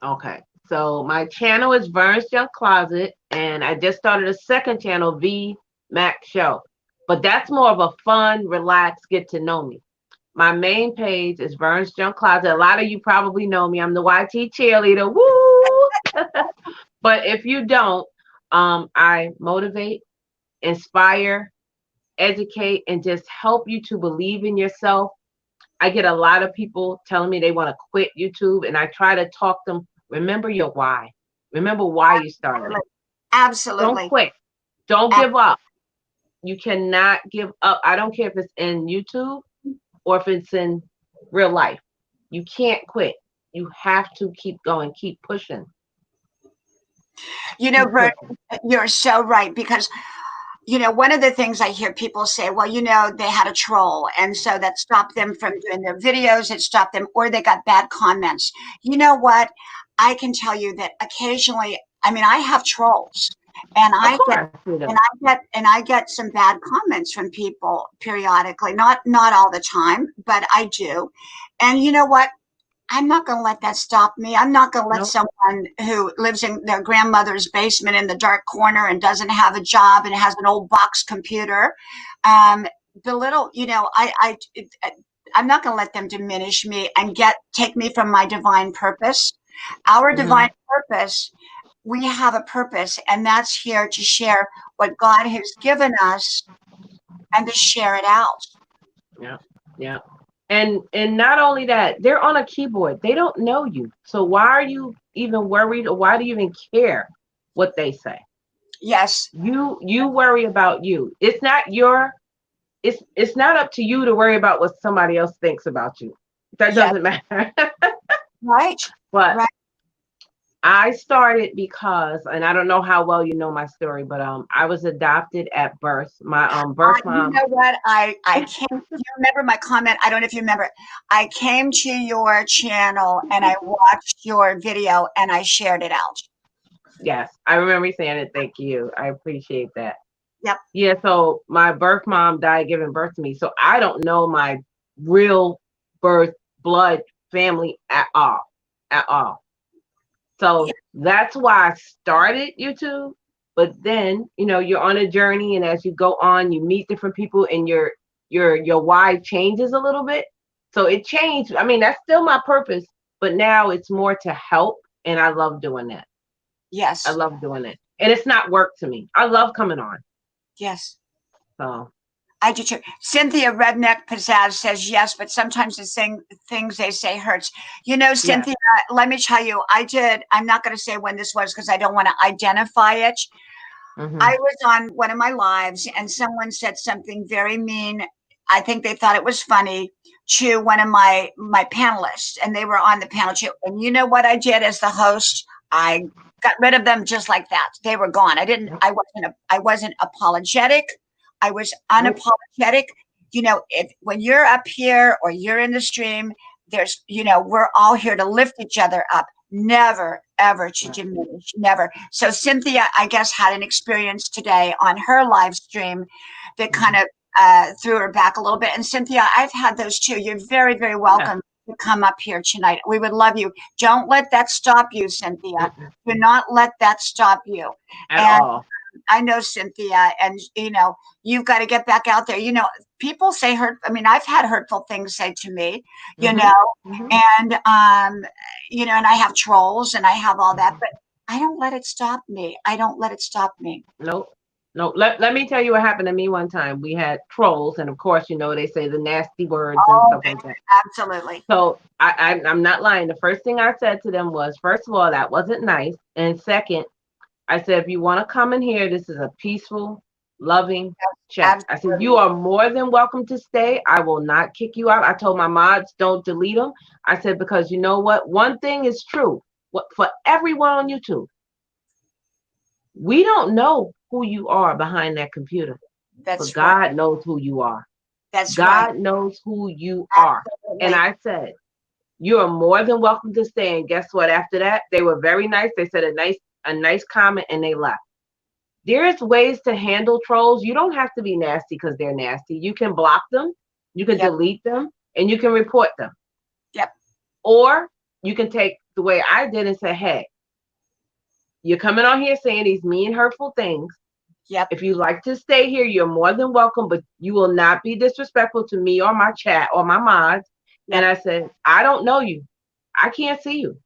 Okay. So my channel is Vern's Junk Closet, and I just started a second channel, V Mac Show. But that's more of a fun, relaxed, get to know me. My main page is Vern's Junk Closet. A lot of you probably know me. I'm the YT cheerleader. Woo! But if you don't, I motivate, inspire, educate, and just help you to believe in yourself. I get a lot of people telling me they want to quit YouTube, and I try to talk them. Remember your why. Remember why you started it. Don't Absolutely. quit. Don't Ab- give up. You cannot give up. I don't care if it's in YouTube or if it's in real life. You can't quit. You have to keep going, keep pushing, You know, keep Bert, pushing. you're so right because one of the things I hear people say, well, they had a troll, and so that stopped them from doing their videos, it stopped them, or they got bad comments. You know what? I can tell you that occasionally, I mean, I have trolls, and Of I get course you do. and I get some bad comments from people periodically. Not all the time, but I do. And you know what? I'm not going to let that stop me. I'm not going to let Nope. someone who lives in their grandmother's basement in the dark corner and doesn't have a job and has an old box computer um, belittle. I'm not going to let them diminish me and take me from my divine purpose. Our Hmm. divine purpose, we have a purpose, and that's here to share what God has given us and to share it out. Yeah. Yeah. And not only that, they're on a keyboard. They don't know you. So why are you even worried or why do you even care what they say? Yes, You worry about you. It's not up to you to worry about what somebody else thinks about you. That yes, doesn't matter. right, But right. I started because, and I don't know how well you know my story, but I was adopted at birth. My birth You mom. know what? I came. You remember my comment? I don't know if you remember. I came to your channel and I watched your video and I shared it out. Yes, I remember you saying it. Thank you. I appreciate that. Yep. Yeah, so my birth mom died giving birth to me. So I don't know my real birth blood family at all. At all. Yeah. So that's why I started YouTube. But then, you're on a journey and as you go on, you meet different people and your why changes a little bit. So it changed. I mean, that's still my purpose, but now it's more to help and I love doing that. I Yes. love doing it. And it's not work to me. I love coming on. Yes. So I do too. Cynthia Redneck Pizzazz says yes, but sometimes the things they say hurts. You know, Cynthia, let me tell you, I'm not going to say when this was because I don't want to identify it. I was on one of my lives and someone said something very mean. I think they thought it was funny to one of my panelists, and they were on the panel too. And you know what I did as the host? I got rid of them just like that. They were gone. I wasn't apologetic. I was unapologetic. You know, if when you're up here or you're in the stream, there's, you know, we're all here to lift each other up, never ever to diminish, never. So Cynthia, I guess, had an experience today on her live stream that kind of threw her back a little bit. And Cynthia, I've had those too. You're very, very welcome to come up here tonight. We would love you. Don't let that stop you, Cynthia. Do not let that stop you At all. I know, Cynthia, and you know, you've got to get back out there. You know, people say I mean, I've had hurtful things said to me, you know, and you know, and I have trolls and I have all that, but I don't let it stop me. I don't let it stop me. Nope. No, let me tell you what happened to me one time. We had trolls, and of course, you know, they say the nasty words and stuff like that. Absolutely. So I'm not lying. The first thing I said to them was, first of all, that wasn't nice. And second, I said, if you want to come in here, this is a peaceful, loving chat. I said, you are more than welcome to stay. I will not kick you out. I told my mods, don't delete them. I said, because you know what? One thing is true. For everyone on YouTube, we don't know who you are behind that computer. But God knows who you are. God knows who you are. And I said, you are more than welcome to stay. And guess what? After that, they were very nice. They said a nice comment and they left. There's ways to handle trolls. You don't have to be nasty because they're nasty. You can block them, you can delete them, and you can report them. Yep. Or you can take the way I did and say, hey, you're coming on here saying these mean, hurtful things. Yep. If you like to stay here, you're more than welcome, but you will not be disrespectful to me or my chat or my mods. Yep. And I said, I don't know you. I can't see you,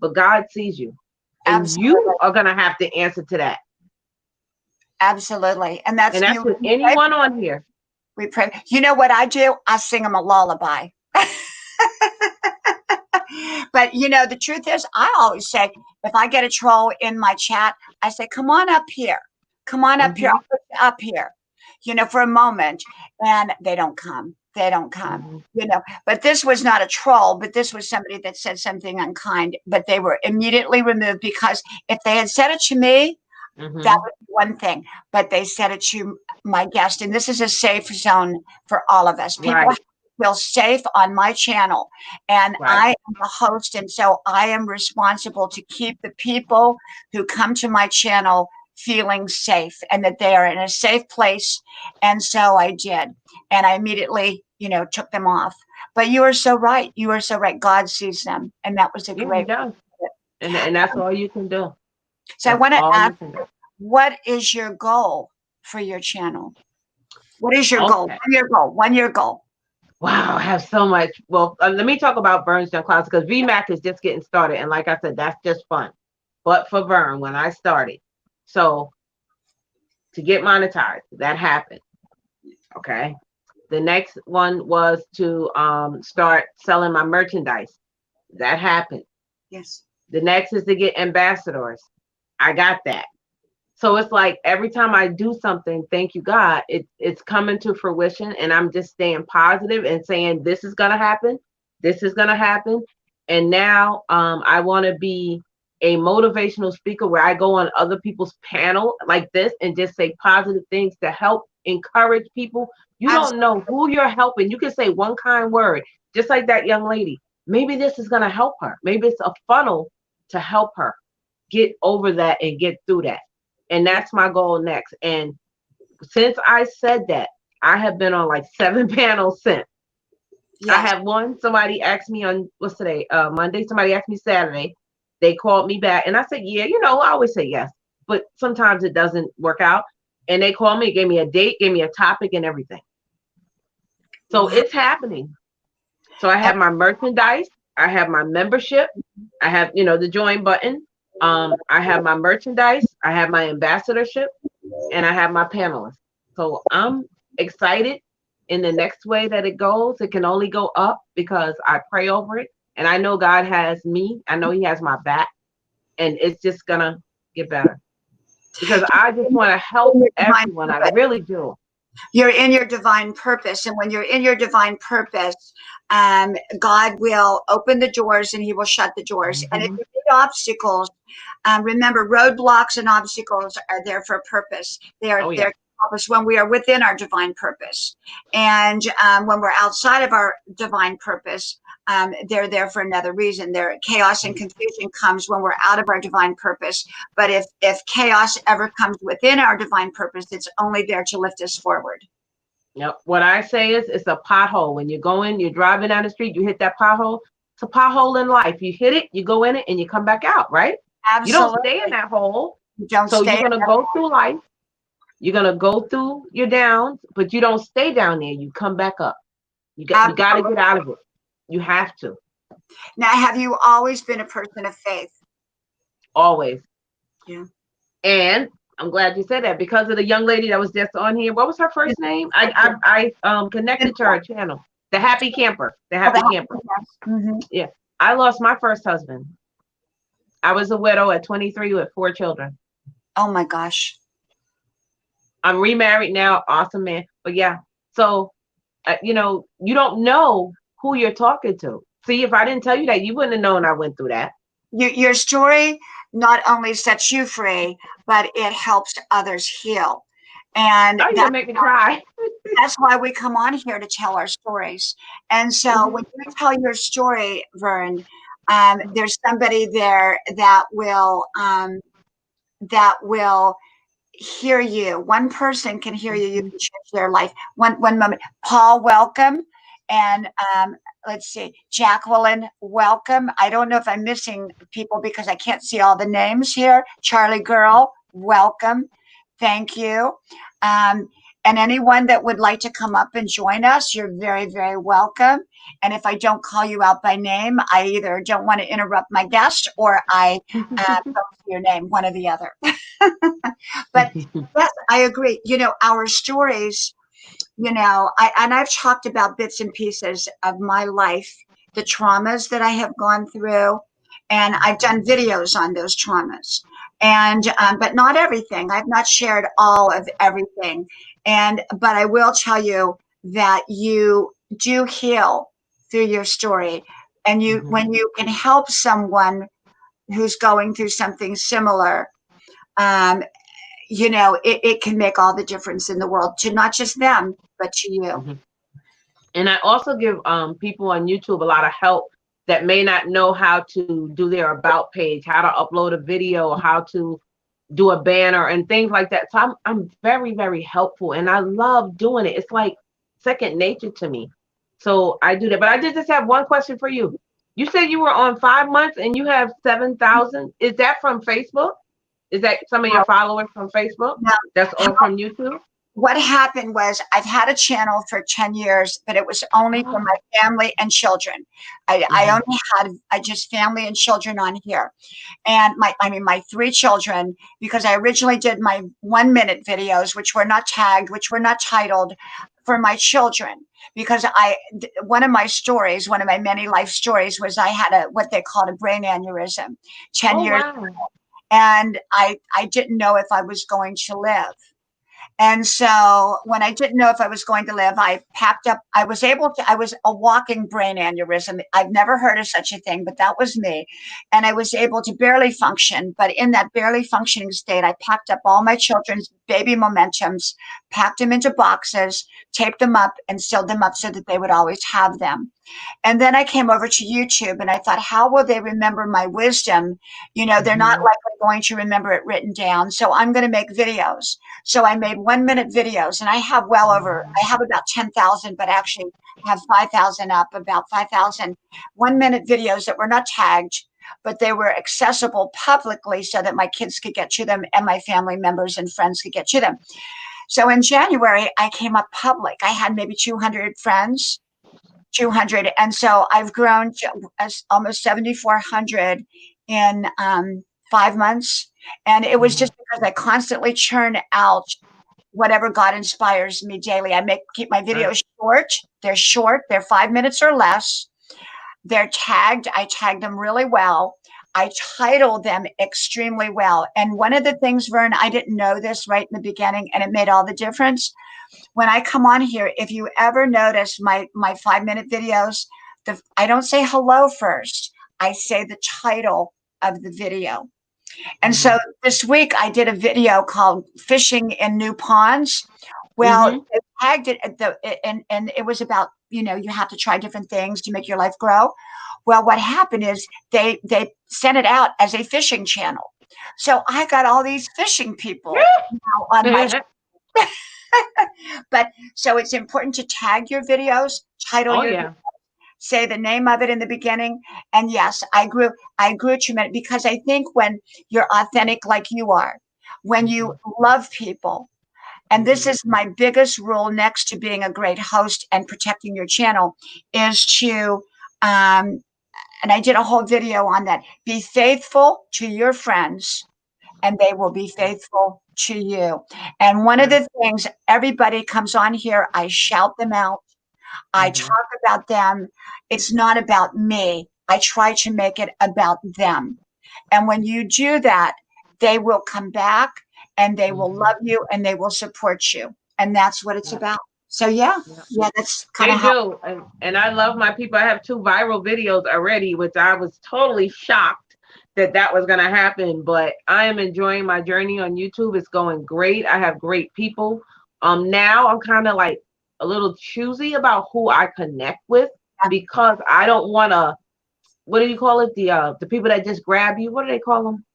but God sees you. And you are going to have to answer to that. Absolutely. And that's with anyone on here. We pray. You know what I do? I sing them a lullaby. But, you know, the truth is, I always say, if I get a troll in my chat, I say, come on up here. Come on up here. I'll put you up here, you know, for a moment. And they don't come. They don't come, you know. But this was not a troll, but this was somebody that said something unkind. But they were immediately removed because if they had said it to me, that was one thing. But they said it to my guest. And this is a safe zone for all of us. People feel safe on my channel. And I am the host. And so I am responsible to keep the people who come to my channel feeling safe and that they are in a safe place. And so I did. And I immediately, you know, took them off. But you are so right. You are so right. God sees them. And that was a great. And that's all you can do. So I want to ask, what is your goal for your channel? What is your goal? 1 year goal. 1 year goal. Wow, I have so much. Well, let me talk about Vern's Young Closet because VMAC is just getting started. And like I said, that's just fun. But for Vern, when I started, so to get monetized, that happened. Okay. The next one was to start selling my merchandise. That happened. Yes. The next is to get ambassadors. I got that. So it's like every time I do something, thank you, God, it's coming to fruition. And I'm just staying positive and saying, this is going to happen. This is going to happen. And now I want to be a motivational speaker where I go on other people's panel like this and just say positive things to help encourage people. You don't know who you're helping. You can say one kind word, just like that young lady. Maybe this is going to help her. Maybe it's a funnel to help her get over that and get through that. And that's my goal next. And since I said that, I have been on like 7 panels since. Yes. I have one, somebody asked me on, what's today? Monday. Somebody asked me Saturday. They called me back and I said, yeah, you know, I always say yes, but sometimes it doesn't work out. And they called me, gave me a date, gave me a topic and everything. So it's happening. So I have my merchandise. I have my membership. I have, you know, the join button. I have my merchandise. I have my ambassadorship and I have my panelists. So I'm excited in the next way that it goes. It can only go up because I pray over it. And I know God has me. I know he has my back. And it's just going to get better. Because I just want to help everyone. I really do. You're in your divine purpose. And when you're in your divine purpose, God will open the doors and he will shut the doors. And if you hit obstacles, remember, roadblocks and obstacles are there for a purpose. They are there to help us when we are within our divine purpose. And when we're outside of our divine purpose, they're there for another reason. Their chaos and confusion comes when we're out of our divine purpose. But if chaos ever comes within our divine purpose, it's only there to lift us forward. Yep. What I say is it's a pothole. When you're driving down the street, you hit that pothole. It's a pothole in life. You hit it, you go in it, and you come back out, right? Absolutely. You don't stay in that hole. You don't so stay you're going to go through life. You're going to go through your downs, but you don't stay down there. You come back up. You got to get out of it. You have to. Now, have you always been a person of faith? Always. Yeah. And I'm glad you said that because of the young lady that was just on here. What was her first name? I connected to her channel. The Happy Camper. The Happy Camper. Mm-hmm. Yeah. I lost my first husband. I was a widow at 23 with 4 children. Oh my gosh. I'm remarried now. Awesome man. But yeah. So, you don't know who you're talking to. See, if I didn't tell you that, you wouldn't have known I went through that. Your story not only sets you free, but it helps others heal. And you're gonna make me cry. That's why we come on here to tell our stories. And so when you tell your story, Vern, there's somebody there that will hear you. One person can hear you. You can change their life. One moment. Paul, welcome. And let's see, Jacqueline, welcome. I don't know if I'm missing people because I can't see all the names here. Charlie Girl, welcome. Thank you. And anyone that would like to come up and join us, you're very, very welcome. And if I don't call you out by name, I either don't want to interrupt my guest or I don't see your name, one or the other. But yes, I agree. Our stories, I've talked about bits and pieces of my life, the traumas that I have gone through, and I've done videos on those traumas. And but not everything. I've not shared all of everything. But I will tell you that you do heal through your story. And when you can help someone who's going through something similar, it can make all the difference in the world to not just them, but to you. And I also give people on YouTube a lot of help that may not know how to do their about page, how to upload a video, how to do a banner and things like that. So I'm very, very helpful and I love doing it. It's like second nature to me. So I do that. But I did just have one question for you. You said you were on 5 months and you have 7,000. Is that from Facebook? Is that some of your followers from Facebook? No. That's all from YouTube? What happened was I've had a channel for 10 years, but it was only for my family and children. I only had just family and children on here. And my 3 children, because I originally did my 1-minute videos, which were not tagged, which were not titled, for my children. Because one of my many life stories was I had what they called a brain aneurysm 10 years ago. And I didn't know if I was going to live. And so when I didn't know if I was going to live, I packed up. I was a walking brain aneurysm. I've never heard of such a thing, but that was me. And I was able to barely function. But in that barely functioning state, I packed up all my children's baby mementos, packed them into boxes, taped them up and sealed them up so that they would always have them. And then I came over to YouTube and I thought, how will they remember my wisdom? They're not likely going to remember it written down. So I'm going to make videos. So I made 1-minute videos and I have about 10,000, but actually have 5,000 up, about 5,000 1-minute videos that were not tagged, but they were accessible publicly so that my kids could get to them and my family members and friends could get to them. So in January, I came up public. I had maybe 200 friends. 200. And so I've grown to almost 7,400 in 5 months. And it was just because I constantly churn out whatever God inspires me daily. I keep my videos short. They're short. They're 5 minutes or less. They're tagged. I tag them really well. I title them extremely well. And one of the things, Vern, I didn't know this right in the beginning, and it made all the difference. When I come on here, if you ever notice my 5-minute videos, I don't say hello first. I say the title of the video. And so this week I did a video called Fishing in New Ponds. Well, they tagged it and it was about, you have to try different things to make your life grow. Well, what happened is they sent it out as a fishing channel. So I got all these fishing people now on my but so it's important to tag your videos, title your say the name of it in the beginning. And yes, I grew tremendous because I think when you're authentic like you are, when you love people, and this is my biggest rule next to being a great host and protecting your channel, is to and I did a whole video on that. Be faithful to your friends and they will be faithful to you. And one of the things, everybody comes on here, I shout them out. I talk about them. It's not about me. I try to make it about them. And when you do that, they will come back and they will love you and they will support you. And that's what it's about. So yeah, that's kind of how. And I love my people. I have 2 viral videos already, which I was totally shocked that was going to happen. But I am enjoying my journey on YouTube. It's going great. I have great people. Now I'm kind of like a little choosy about who I connect with because I don't want to. What do you call it? The people that just grab you. What do they call them?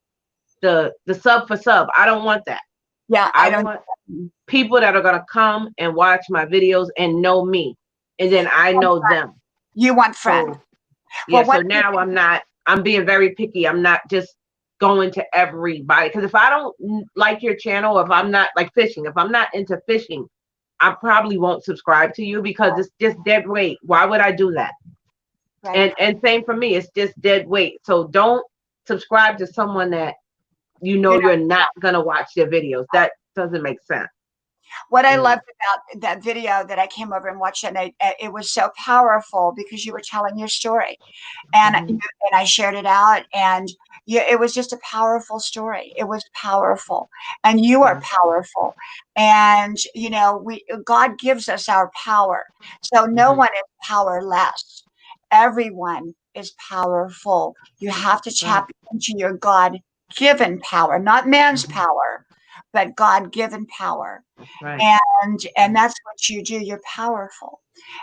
The sub for sub. I don't want that. Yeah, I want people that are gonna come and watch my videos and know me, and then I know them. You want friends. So now I'm being very picky. I'm not just going to everybody because if I don't like your channel, if I'm not like fishing, if I'm not into fishing, I probably won't subscribe to you because it's just dead weight. Why would I do that? Right. And same for me, it's just dead weight. So don't subscribe to someone that you're not gonna watch their videos. That doesn't make sense. What I loved about that video that I came over and watched, and it was so powerful because you were telling your story, and I shared it out, and it was just a powerful story. It was powerful, and you are powerful, and God gives us our power, so no one is powerless. Everyone is powerful. You have to tap into your God-given power, not man's power, but God-given power. Right. And that's what you do. You're powerful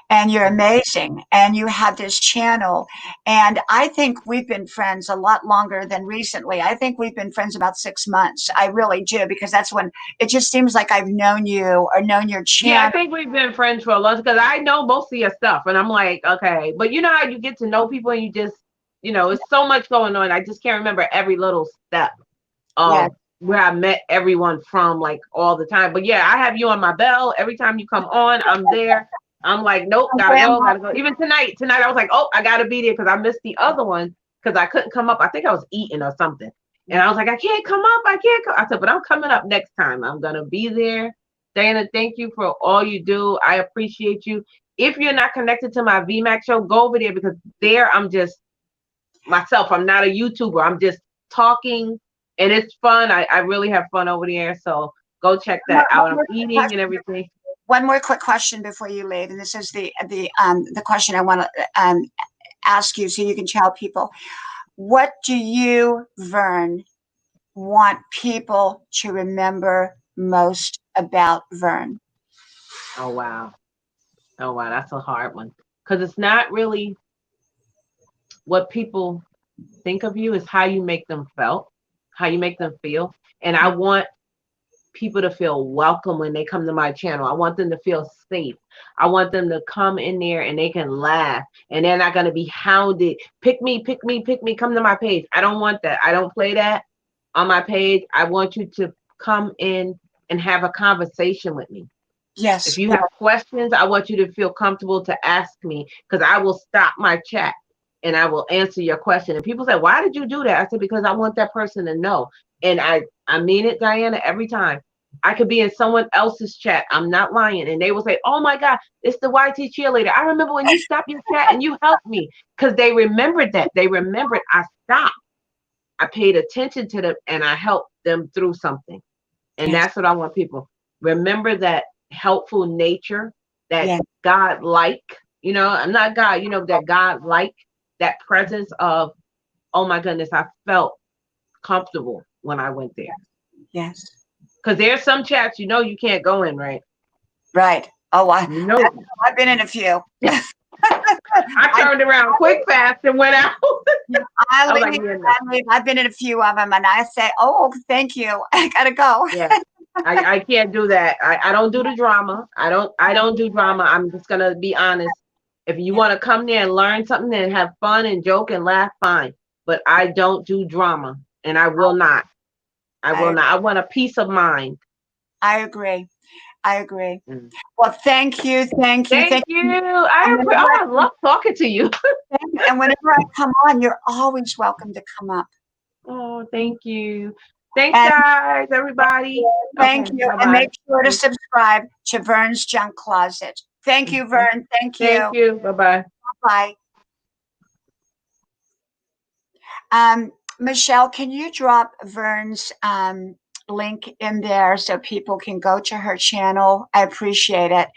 and you're amazing and you have this channel. And I think we've been friends a lot longer than recently. I think we've been friends about 6 months. I really do, because that's when it just seems like I've known you or known your channel. Yeah, I think we've been friends for a long time because I know most of your stuff and I'm like, okay, but you know how you get to know people and you just, it's so much going on. I just can't remember every little step of where I met everyone from, like all the time. But yeah, I have you on my bell. Every time you come on, I'm there. I'm like, nope, gotta go. Even tonight I was like, oh, I gotta be there because I missed the other one because I couldn't come up. I think I was eating or something. And I was like, I can't come up. I can't come. I said, but I'm coming up next time. I'm gonna be there. Diana, thank you for all you do. I appreciate you. If you're not connected to my VMAX show, go over there because there I'm just myself. I'm not a YouTuber. I'm just talking. And it's fun. I really have fun over there. So go check that out. I'm eating and everything. One more quick question before you leave. And this is the question I want to ask you so you can tell people. What do you, Vern, want people to remember most about Vern? Oh, wow. That's a hard one. Because it's not really what people think of you. It's how you make them feel. How you make them feel. And I want people to feel welcome when they come to my channel. I want them to feel safe. I want them to come in there and they can laugh and they're not going to be hounded. Pick me, come to my page. I don't want that. I don't play that on my page. I want you to come in and have a conversation with me. Yes. If you have questions, I want you to feel comfortable to ask me because I will stop my chat and I will answer your question. And people say, why did you do that? I said, because I want that person to know. And I mean it, Diana, every time. I could be in someone else's chat. I'm not lying. And they will say, oh my God, it's the YT cheerleader. I remember when you stopped your chat and you helped me. Because they remembered that. They remembered I stopped. I paid attention to them and I helped them through something. And Yes. that's what I want people. Remember that helpful nature, that Yes. God like, I'm not God, that God like, that presence of, oh my goodness, I felt comfortable when I went there. Yes. Because there's some chats, you can't go in, right? Right. Oh, I've been in a few. I turned around quick, fast, and went out. I I was leave, like, yeah, no. I leave. I've been in a few of them, and I say, "Oh, thank you. I gotta go." Yeah, I can't do that. I don't do the drama. I don't do drama. I'm just gonna be honest. If you want to come there and learn something and have fun and joke and laugh, fine. But I don't do drama, and I will not. I will not. I want a peace of mind. I agree. I agree. Mm. Well, thank you. Thank you. I love talking to you. And whenever I come on, you're always welcome to come up. Oh, thank you. Thanks, guys, everybody. Thank you. Bye-bye. And make sure to subscribe to Vern's Junk Closet. Thank you, Vern. Thank you. Thank you. Bye-bye. Bye. Michelle, can you drop Vern's link in there so people can go to her channel? I appreciate it.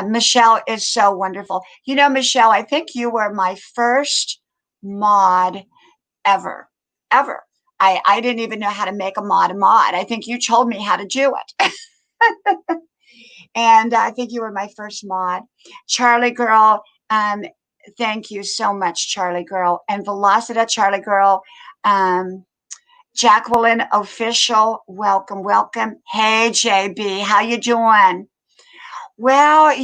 Michelle is so wonderful. Michelle, I think you were my first mod ever. I didn't even know how to make a mod. I think you told me how to do it. And I think you were my first mod. Charlie Girl, thank you so much, Charlie Girl. And Velocita, Charlie Girl. Jacqueline Official, welcome. Hey, JB, how you doing? Well, I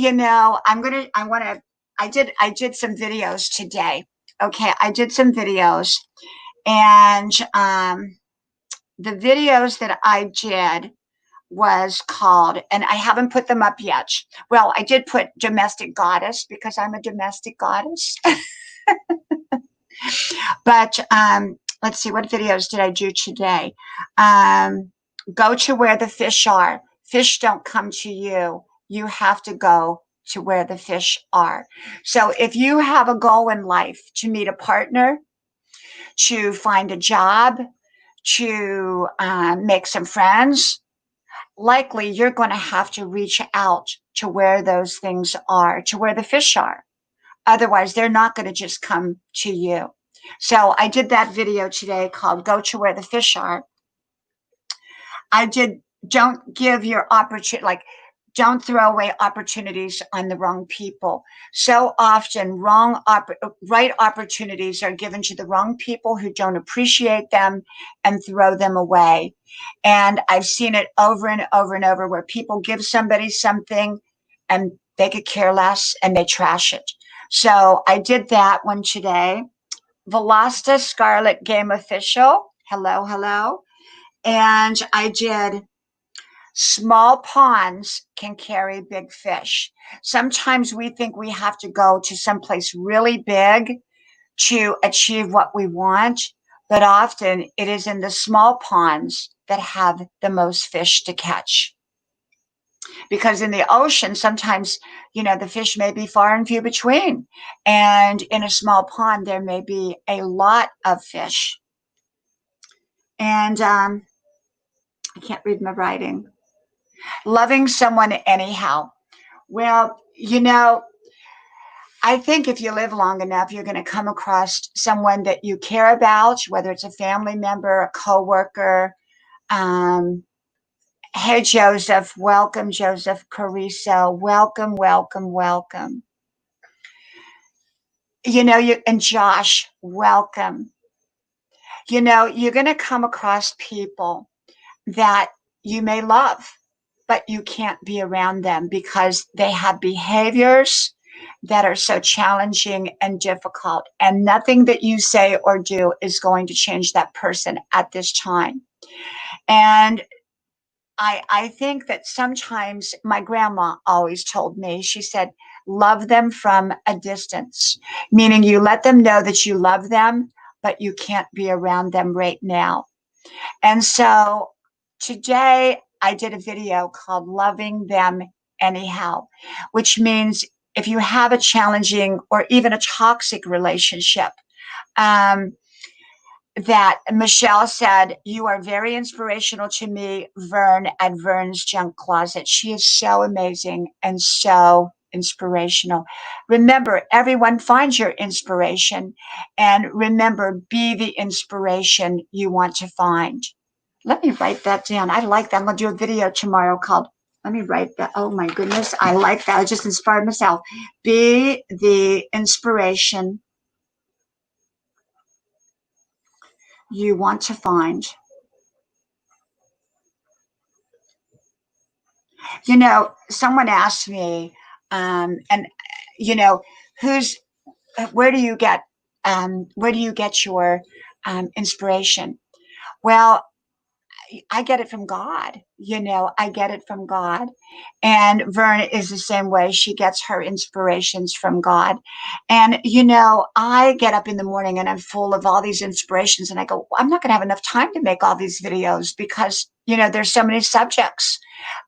did some videos today. Okay, I did some videos. And the videos that I did was called, and I haven't put them up yet. Well, I did put Domestic Goddess because I'm a domestic goddess. But let's see, what videos did I do today? Go to where the fish are. Fish don't come to you. You have to go to where the fish are. So if you have a goal in life to meet a partner, to find a job, to make some friends, likely you're going to have to reach out to where those things are, to where the fish are. Otherwise, they're not going to just come to you. So I did that video today called Go to Where the Fish Are. I did, don't give your opportunity, don't throw away opportunities on the wrong people. So often right opportunities are given to the wrong people who don't appreciate them and throw them away. And I've seen it over and over and over where people give somebody something and they could care less and they trash it. So I did that one today. Velocita Scarlet Game Official. Hello. And I did small ponds can carry big fish. Sometimes we think we have to go to someplace really big to achieve what we want, but often it is in the small ponds that have the most fish to catch. Because in the ocean, sometimes, the fish may be far and few between. And in a small pond, there may be a lot of fish. And I can't read my writing. Loving someone anyhow. Well, I think if you live long enough, you're going to come across someone that you care about, whether it's a family member, a coworker. Hey, Joseph. Welcome, Joseph Cariso. Welcome. And Josh, welcome. You're going to come across people that you may love, but you can't be around them because they have behaviors that are so challenging and difficult. And nothing that you say or do is going to change that person at this time. And I think that sometimes my grandma always told me, she said, love them from a distance, meaning you let them know that you love them, but you can't be around them right now. And so today I did a video called Loving Them Anyhow, which means if you have a challenging or even a toxic relationship, that Michelle said, you are very inspirational to me, Vern, at Vern's Junk Closet. She is so amazing and so inspirational. Remember, everyone finds your inspiration. And remember, be the inspiration you want to find. Let me write that down. I like that. I'm going to do a video tomorrow called, let me write that. Oh my goodness. I like that. I just inspired myself. Be the inspiration you want to find. You know, someone asked me, and you know, who's, where do you get, your inspiration? Well, I get it from God. You know, I get it from God. And Vern is the same way. She gets her inspirations from God. And, you know, I get up in the morning and I'm full of all these inspirations. And I go, I'm not going to have enough time to make all these videos because, you know, there's so many subjects.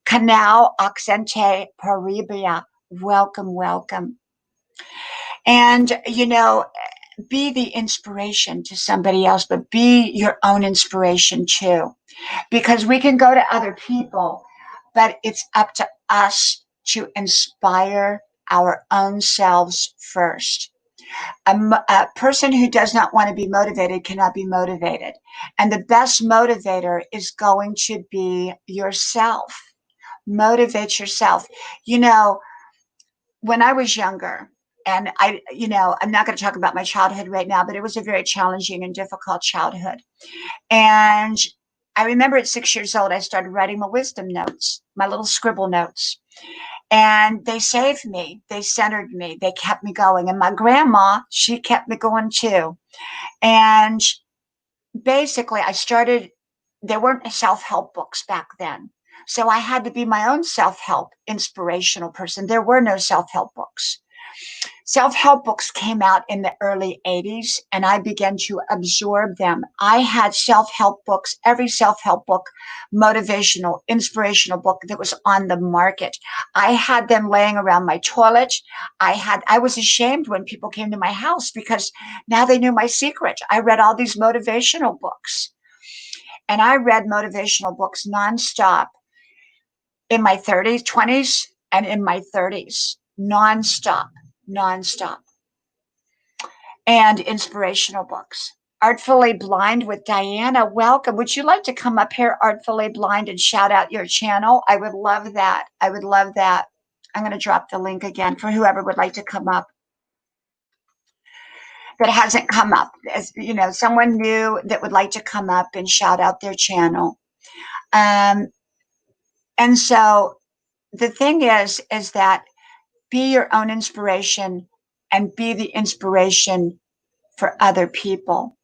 Canal Accente Paribia. Welcome, welcome. And, you know, be the inspiration to somebody else, but be your own inspiration too. Because we can go to other people, but it's up to us to inspire our own selves first. A person who does not want to be motivated cannot be motivated. And the best motivator is going to be yourself. Motivate yourself. You know, when I was younger, and you know, I'm not going to talk about my childhood right now, but it was a very challenging and difficult childhood. And I remember at 6 years old, I started writing my wisdom notes, my little scribble notes. And they saved me. They centered me. They kept me going. And my grandma, she kept me going too. And basically, there weren't self-help books back then. So I had to be my own self-help inspirational person. There were no self-help books. Self-help books came out in the early 80s and I began to absorb them. I had self-help books, every self-help book, motivational, inspirational book that was on the market. I had them laying around my toilet. I was ashamed when people came to my house because now they knew my secret. I read all these motivational books. And I read motivational books nonstop in my 30s, 20s, and in my 30s, nonstop. And inspirational books. Artfully Blind with Diana, welcome. Would you like to come up here, Artfully Blind, and shout out your channel? I would love that. I would love that. I'm going to drop the link again for whoever would like to come up that hasn't come up. As, you know, someone new that would like to come up and shout out their channel. And so the thing is that be your own inspiration and be the inspiration for other people.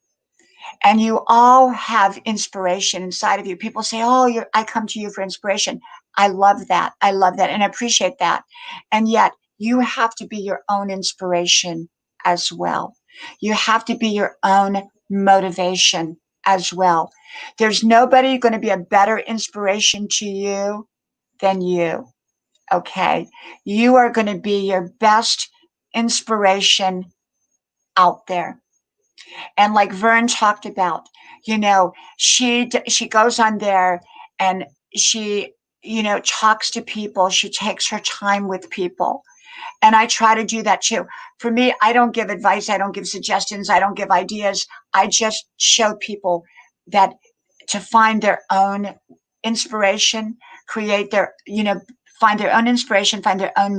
And you all have inspiration inside of you. People say, oh, I come to you for inspiration. I love that. I love that and I appreciate that. And yet you have to be your own inspiration as well. You have to be your own motivation as well. There's nobody going to be a better inspiration to you than you. Okay. You are going to be your best inspiration out there. And like Vern talked about, you know, she goes on there and she, you know, talks to people. She takes her time with people. And I try to do that too. For me, I don't give advice. I don't give suggestions. I don't give ideas. I just show people that to find their own inspiration, create their, you know, find their own inspiration, find their own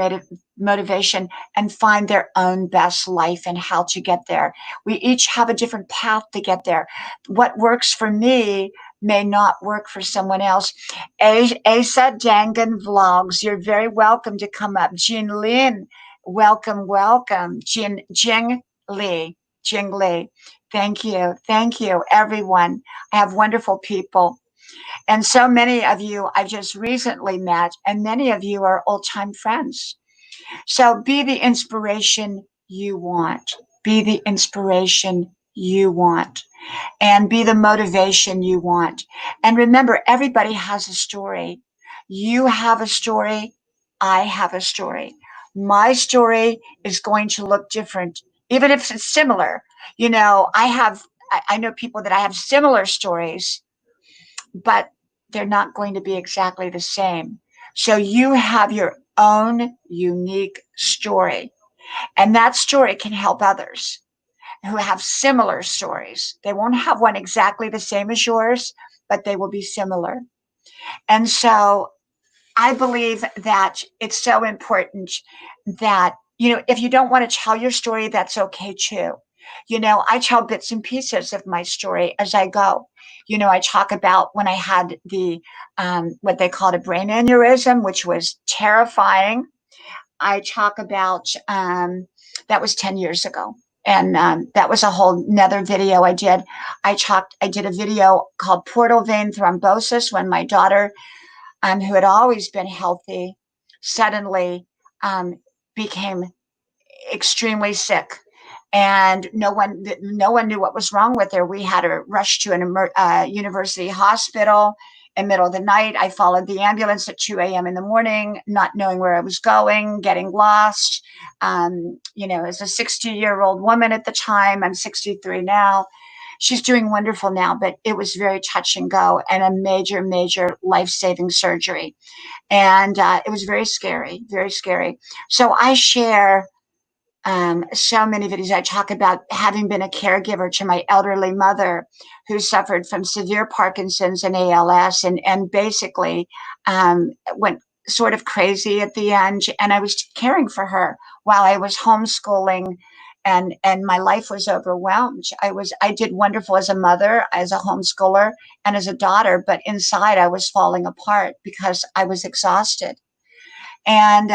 motivation, and find their own best life and how to get there. We each have a different path to get there. What works for me may not work for someone else. Asa Dangan Vlogs, you're very welcome to come up. Jin Lin, welcome, welcome. Jing Li. Thank you, everyone. I have wonderful people. And so many of you I just recently met, and many of you are old-time friends. So be the inspiration you want. Be the inspiration you want. and be the motivation you want. And remember, everybody has a story. You have a story. I have a story. My story is going to look different, even if it's similar. I know people that I have similar stories, but they're not going to be exactly the same. So you have your own unique story, and that story can help others who have similar stories. They won't have one exactly the same as yours, but they will be similar. And so I believe that it's so important that, if you don't want to tell your story, that's okay too. I tell bits and pieces of my story as I go. I talk about when I had what they called a brain aneurysm, which was terrifying. I talk about that was 10 years ago. And that was a whole nother video I did. I did a video called Portal Vein Thrombosis when my daughter, who had always been healthy, suddenly became extremely sick, and no one knew what was wrong with her. We had her rushed to an university hospital in the middle of the night. I followed the ambulance at 2 a.m. in the morning, not knowing where I was going, getting lost. As a 60-year-old woman at the time, I'm 63 now. She's doing wonderful now, but it was very touch and go and a major, major life-saving surgery. And it was very scary, very scary. So I share so many videos. I talk about having been a caregiver to my elderly mother who suffered from severe Parkinson's and ALS, and basically went sort of crazy at the end. And I was caring for her while I was homeschooling, and my life was overwhelmed. I did wonderful as a mother, as a homeschooler, and as a daughter, but inside I was falling apart because I was exhausted. And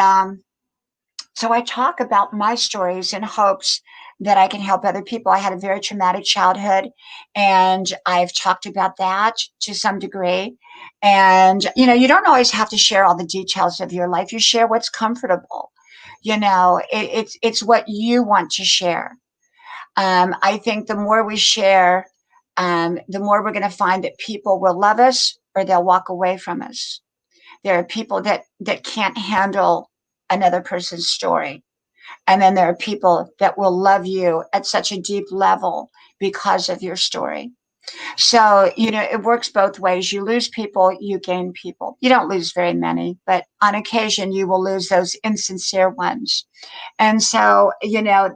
so I talk about my stories in hopes that I can help other people. I had a very traumatic childhood, and I've talked about that to some degree. And, you don't always have to share all the details of your life. You share what's comfortable. It's what you want to share. I think the more we share, the more we're going to find that people will love us or they'll walk away from us. There are people that can't handle another person's story. And then there are people that will love you at such a deep level because of your story. So, it works both ways. You lose people, you gain people. You don't lose very many, but on occasion you will lose those insincere ones. And so,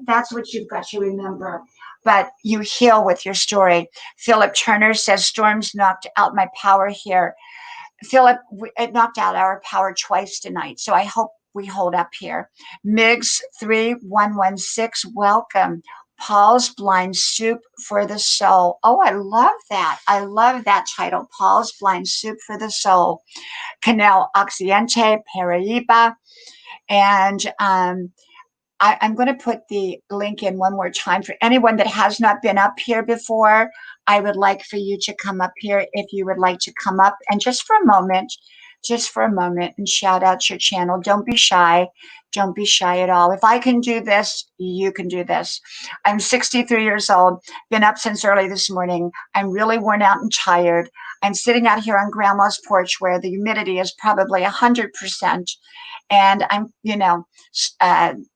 that's what you've got to remember. But you heal with your story. Philip Turner says, storms knocked out my power here. Philip, it knocked out our power twice tonight. So I hope we hold up here. Migs 3116, welcome. Paul's Blind Soup for the Soul. Oh, I love that. I love that title. Paul's Blind Soup for the Soul. Canal Occidente, Paraíba. And I'm going to put the link in one more time for anyone that has not been up here before. I would like for you to come up here if you would like to come up and just for a moment and shout out your channel. Don't be shy. Don't be shy at all. If I can do this, you can do this. I'm 63 years old, been up since early this morning. I'm really worn out and tired. I'm sitting out here on grandma's porch where the humidity is probably 100%. And I'm,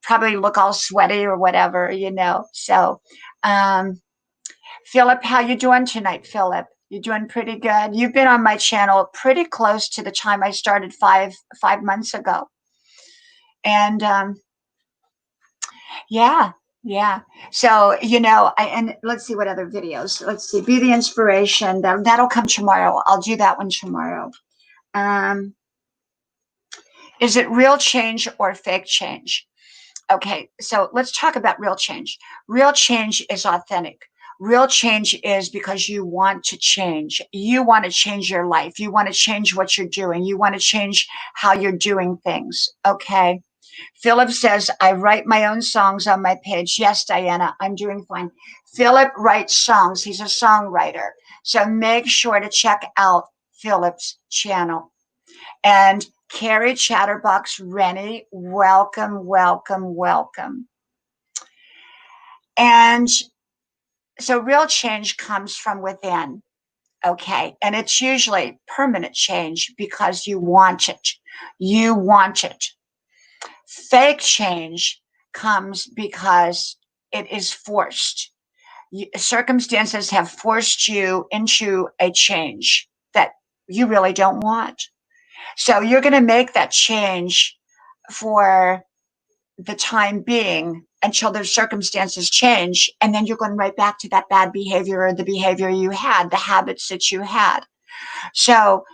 probably look all sweaty or whatever, So, Philip, how you doing tonight, Philip? You doing pretty good? You've been on my channel pretty close to the time I started five months ago. And yeah. So, and let's see what other videos. Let's see. Be the Inspiration. That'll come tomorrow. I'll do that one tomorrow. Is it real change or fake change? Okay, so let's talk about real change. Real change is authentic. Real change is because you want to change. You want to change your life. You want to change what you're doing. You want to change how you're doing things. Okay. Philip says, I write my own songs on my page. Yes, Diana, I'm doing fine. Philip writes songs. He's a songwriter. So make sure to check out Philip's channel. And Carrie Chatterbox Rennie, welcome, welcome, welcome. And So real change comes from within. Okay. And it's usually permanent change because you want it. You want it. Fake change comes because it is forced. Circumstances have forced you into a change that you really don't want. So you're going to make that change for the time being until their circumstances change. And then you're going right back to that bad behavior or the behavior you had, the habits that you had. So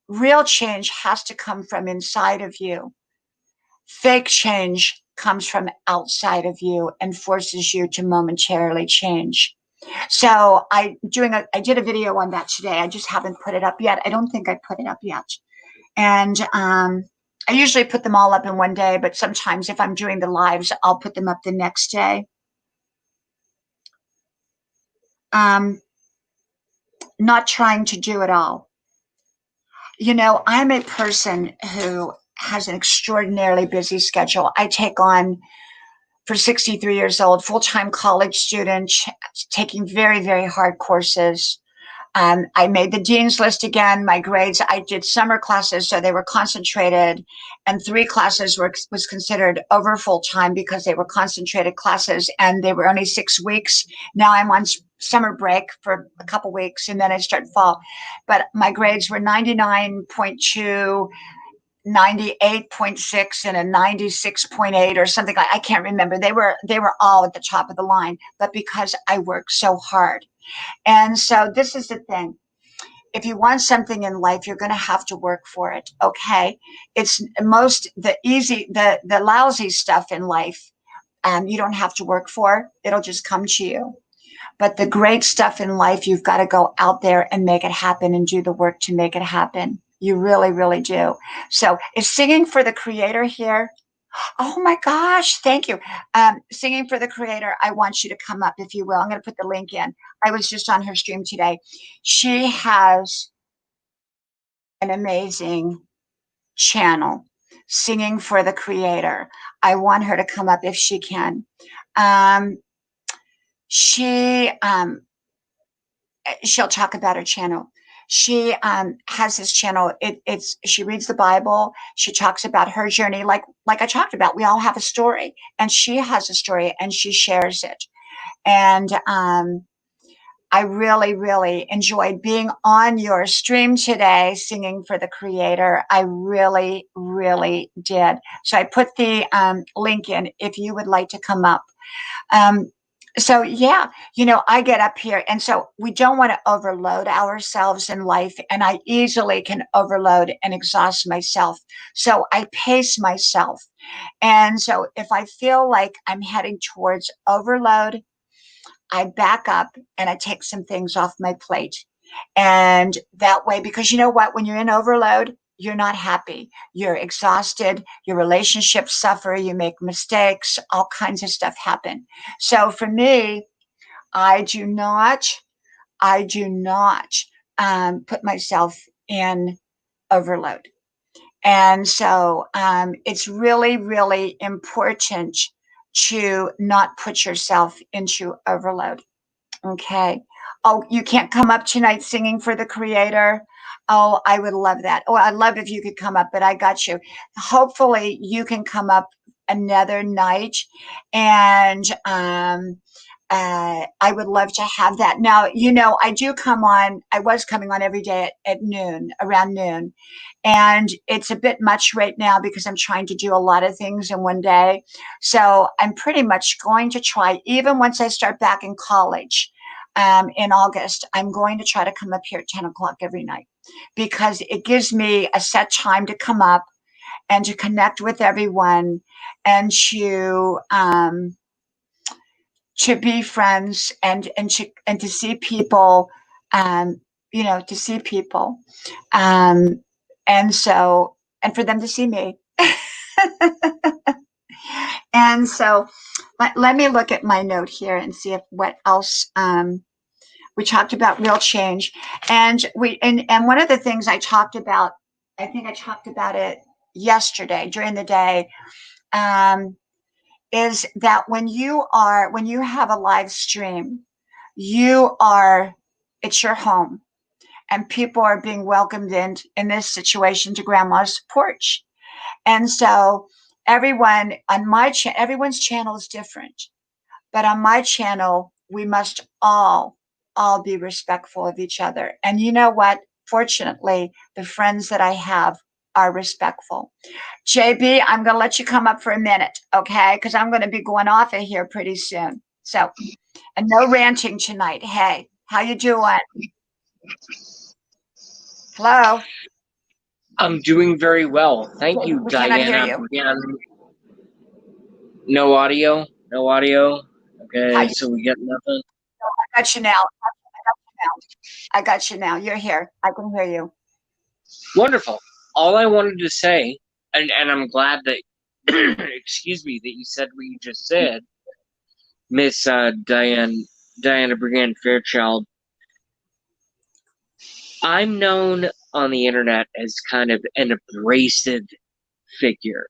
real change has to come from inside of you. Fake change comes from outside of you and forces you to momentarily change. So I did a video on that today. I just haven't put it up yet. I don't think I put it up yet. And I usually put them all up in one day, but sometimes if I'm doing the lives, I'll put them up the next day. Not trying to do it all. You know, I'm a person who has an extraordinarily busy schedule. I take on, for 63 years old, full-time college student, taking very, very hard courses. I made the dean's list again. My grades, I did summer classes, so they were concentrated, and 3 classes was considered over full-time because they were concentrated classes, and they were only 6 weeks. Now I'm on summer break for a couple weeks, and then I start fall. But my grades were 99.2, 98.6, and a 96.8 or something. I can't remember. They were all at the top of the line, but because I worked so hard. And so this is the thing. If you want something in life, you're going to have to work for it. Okay. It's the lousy stuff in life. You don't have to work for. It'll just come to you. But the great stuff in life, you've got to go out there and make it happen and do the work to make it happen. You really, really do. So is Singing for the Creator here? Oh my gosh, thank you. Singing for the Creator, I want you to come up if you will. I'm going to put the link in. I was just on her stream today. She has an amazing channel, Singing for the Creator. I want her to come up if she can. She'll talk about her channel. She has this channel. She reads the Bible. She talks about her journey, like I talked about. We all have a story, and she has a story, and she shares it. And I really, really enjoyed being on your stream today, Singing for the Creator. I really, really did. So I put the link in if you would like to come up. So yeah, I get up here, and so we don't want to overload ourselves in life, and I easily can overload and exhaust myself. So I pace myself. And so if I feel like I'm heading towards overload, I back up and I take some things off my plate. And that way, because you know what, when you're in overload, you're not happy. You're exhausted. Your relationships suffer. You make mistakes. All kinds of stuff happen. So for me, I do not put myself in overload. And so it's really, really important to not put yourself into overload. Okay. Oh, you can't come up tonight, Singing for the Creator? Oh, I would love that. Oh, I'd love if you could come up, but I got you. Hopefully you can come up another night. And I would love to have that. Now, I was coming on every day at noon, around noon. And it's a bit much right now because I'm trying to do a lot of things in one day. So I'm pretty much going to try, even once I start back in college in August, I'm going to try to come up here at 10 o'clock every night because it gives me a set time to come up and to connect with everyone and to be friends and to see people, to see people. And for them to see me. And so let me look at my note here and see what else. We talked about real change, and one of the things I talked about, I think I talked about it yesterday during the day, is that when you have a live stream, it's your home, and people are being welcomed in this situation to grandma's porch. And so everyone on everyone's channel is different, but on my channel, we must all be respectful of each other. And you know what? Fortunately, the friends that I have are respectful. JB, I'm going to let you come up for a minute, okay? Because I'm going to be going off of here pretty soon. So, and no ranting tonight. Hey, how you doing? Hello? I'm doing very well. Thank you, We cannot hear Diana. you. Again, no audio? No audio? How Okay, you, so we get nothing. I got you now. I got you now. You're here. I can hear you. Wonderful. All I wanted to say, and I'm glad that, excuse me, that you said what you just said, Miss Diana Briganne Fairchild. I'm known on the internet as kind of an abrasive figure.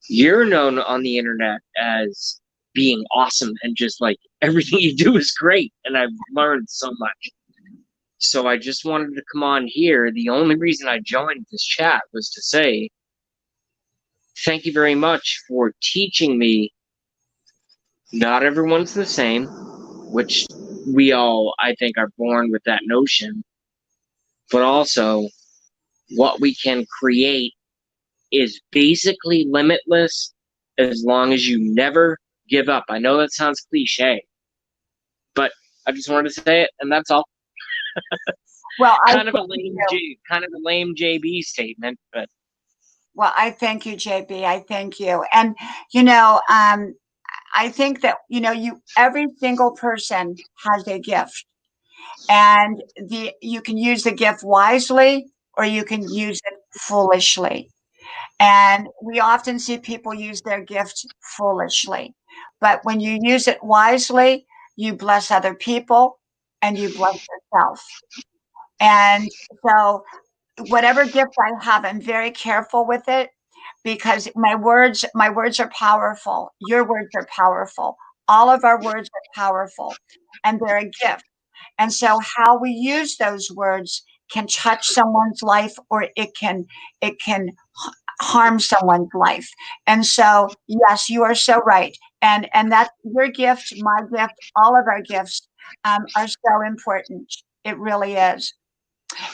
You're known on the internet as being awesome and just like everything you do is great, and I've learned so much. So I just wanted to come on here. The only reason I joined this chat was to say thank you very much for teaching me not everyone's the same, which we all, I think, are born with that notion, but also what we can create is basically limitless as long as you never give up. I know that sounds cliche, but I just wanted to say it, and that's all. Well, kind of a lame JB statement, but well, I thank you, JB. I thank you. And you know, I think that every single person has a gift, and you can use the gift wisely or you can use it foolishly. And we often see people use their gift foolishly. But when you use it wisely, you bless other people and you bless yourself. And so, whatever gift I have, I'm very careful with it because my words are powerful. Your words are powerful. All of our words are powerful, and they're a gift. And so, how we use those words can touch someone's life, or it can harm someone's life. And so, yes, you are so right. And that's your gift, my gift, all of our gifts are so important. It really is.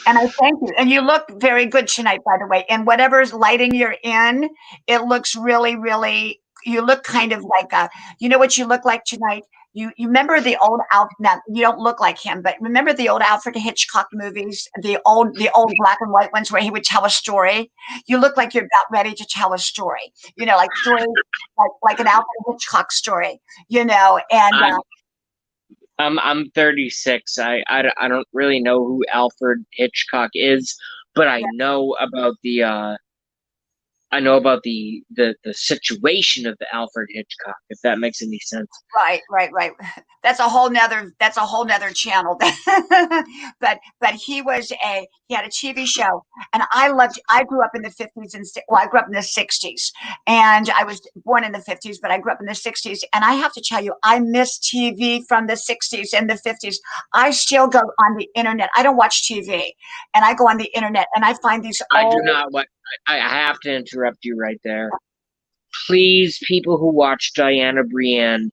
And I thank you. And you look very good tonight, by the way. And whatever's lighting you're in, it looks really, really. You look kind of like a. You know what you look like tonight? You remember the old Alfred? Now you don't look like him, but remember the old Alfred Hitchcock movies, the old black and white ones where he would tell a story. You look like you're about ready to tell a story. Like stories like an Alfred Hitchcock story. And I'm 36. I don't really know who Alfred Hitchcock is, but I yeah, know about the situation of the Alfred Hitchcock, if that makes any sense. right. That's a whole nother channel. but he had a TV show, and I grew up in the 50s I grew up in the 60s, and I was born in the 50s, but I grew up in the 60s, and I have to tell you, I miss TV from the 60s and the 50s. I still go on the internet. I don't watch TV, and I go on the internet and I find these I do old. not what I have to interrupt you right there. Please, people who watch Diana Brienne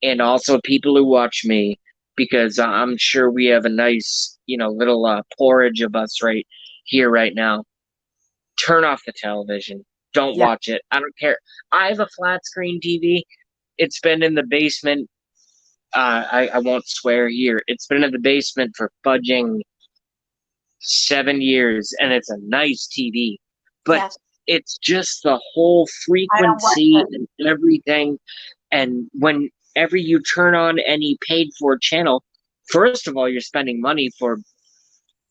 and also people who watch me, because I'm sure we have a nice, little porridge of us right here, right now. Turn off the television. Don't Yeah. watch it. I don't care. I have a flat screen TV. It's been in the basement. I won't swear here. It's been in the basement for fudging 7 years, and it's a nice TV. But Yes, it's just the whole I don't watch frequency it. and everything. And whenever you turn on any paid for channel, first of all, you're spending money for,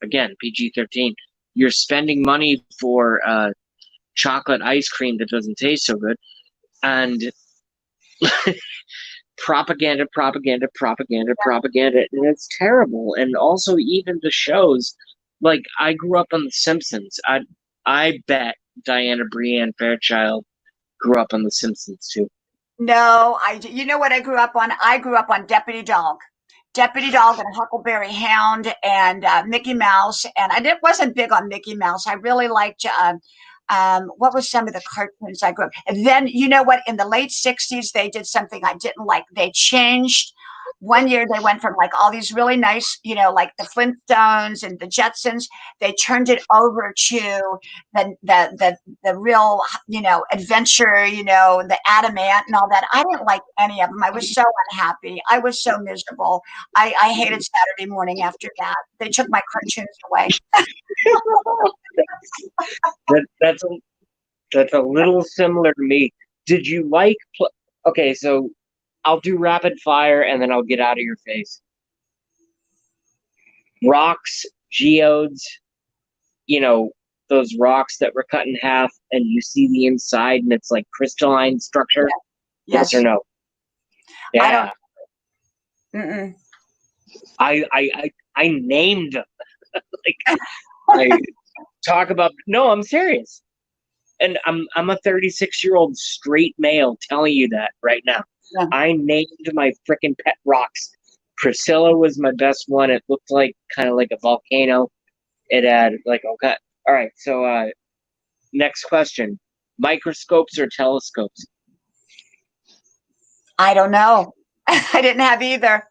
again, PG-13. You're spending money for chocolate ice cream that doesn't taste so good. And propaganda, propaganda, propaganda, propaganda. And it's terrible. And also, even the shows, like I grew up on The Simpsons. I bet Diana Brienne Fairchild grew up on The Simpsons too. No, you know what I grew up on? I grew up on Deputy Dog. Deputy Dog and Huckleberry Hound and Mickey Mouse. And wasn't big on Mickey Mouse. I really liked what was some of the cartoons I grew up. And then you know what? In the late '60s, they did something I didn't like. They changed. One year they went from like all these really nice, like the Flintstones and the Jetsons. They turned it over to the real, adventure, the Adamant and all that. I didn't like any of them. I was so unhappy. I was so miserable. I hated Saturday morning after that. They took my cartoons away. That's a little similar to me. Did you like? Okay, so I'll do rapid fire and then I'll get out of your face. Rocks, geodes, those rocks that were cut in half and you see the inside and it's like crystalline structure. Yeah. Yes or no? Yeah. I named them. Like I talk about. No, I'm serious. And I'm a 36-year-old straight male telling you that right now. Yeah. I named my freaking pet rocks. Priscilla was my best one. It looked like kind of like a volcano. It had like, okay. All right. So next question. Microscopes or telescopes? I don't know. I didn't have either.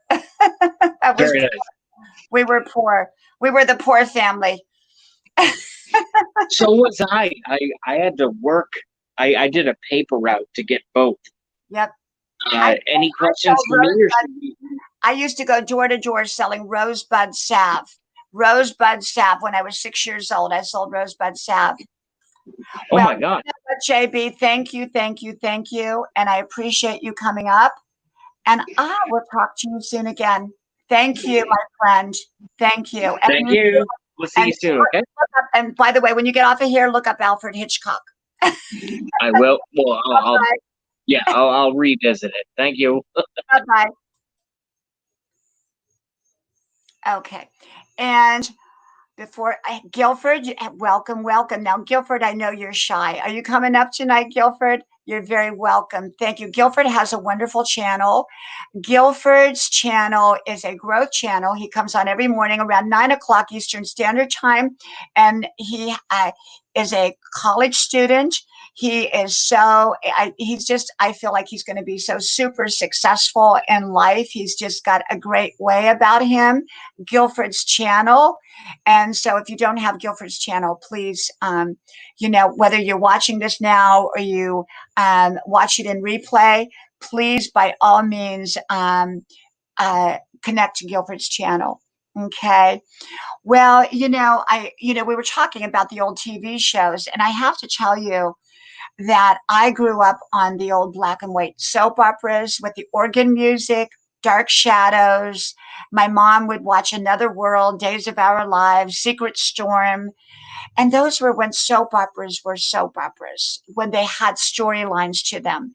Very nice. We were poor. We were the poor family. So was I. I had to work. I did a paper route to get both. Yep. Any questions for me? I used to go door to door selling rosebud salve. Rosebud salve. When I was 6 years old, I sold rosebud salve. Oh my God. JB, thank you. And I appreciate you coming up. And I will talk to you soon again. Thank you, my friend. Thank you. Thank you. We'll see you soon, okay? And by the way, when you get off of here, look up Alfred Hitchcock. I will. Well, I'll revisit it. Thank you. Bye-bye. Okay. And before Guilford, welcome. Now, Guilford, I know you're shy. Are you coming up tonight, Guilford? You're very welcome. Thank you. Guilford has a wonderful channel. Guilford's channel is a growth channel. He comes on every morning around 9 o'clock Eastern Standard Time, and he is a college student. He is I feel like he's going to be so super successful in life. He's just got a great way about him. Guilford's channel. And so if you don't have Guilford's channel, please, whether you're watching this now or you watch it in replay, please, by all means, connect to Guilford's channel. Okay. Well, we were talking about the old TV shows, and I have to tell you that I grew up on the old black and white soap operas with the organ music, Dark Shadows. My mom would watch Another World, Days of Our Lives, Secret Storm. And those were when soap operas were soap operas, when they had storylines to them.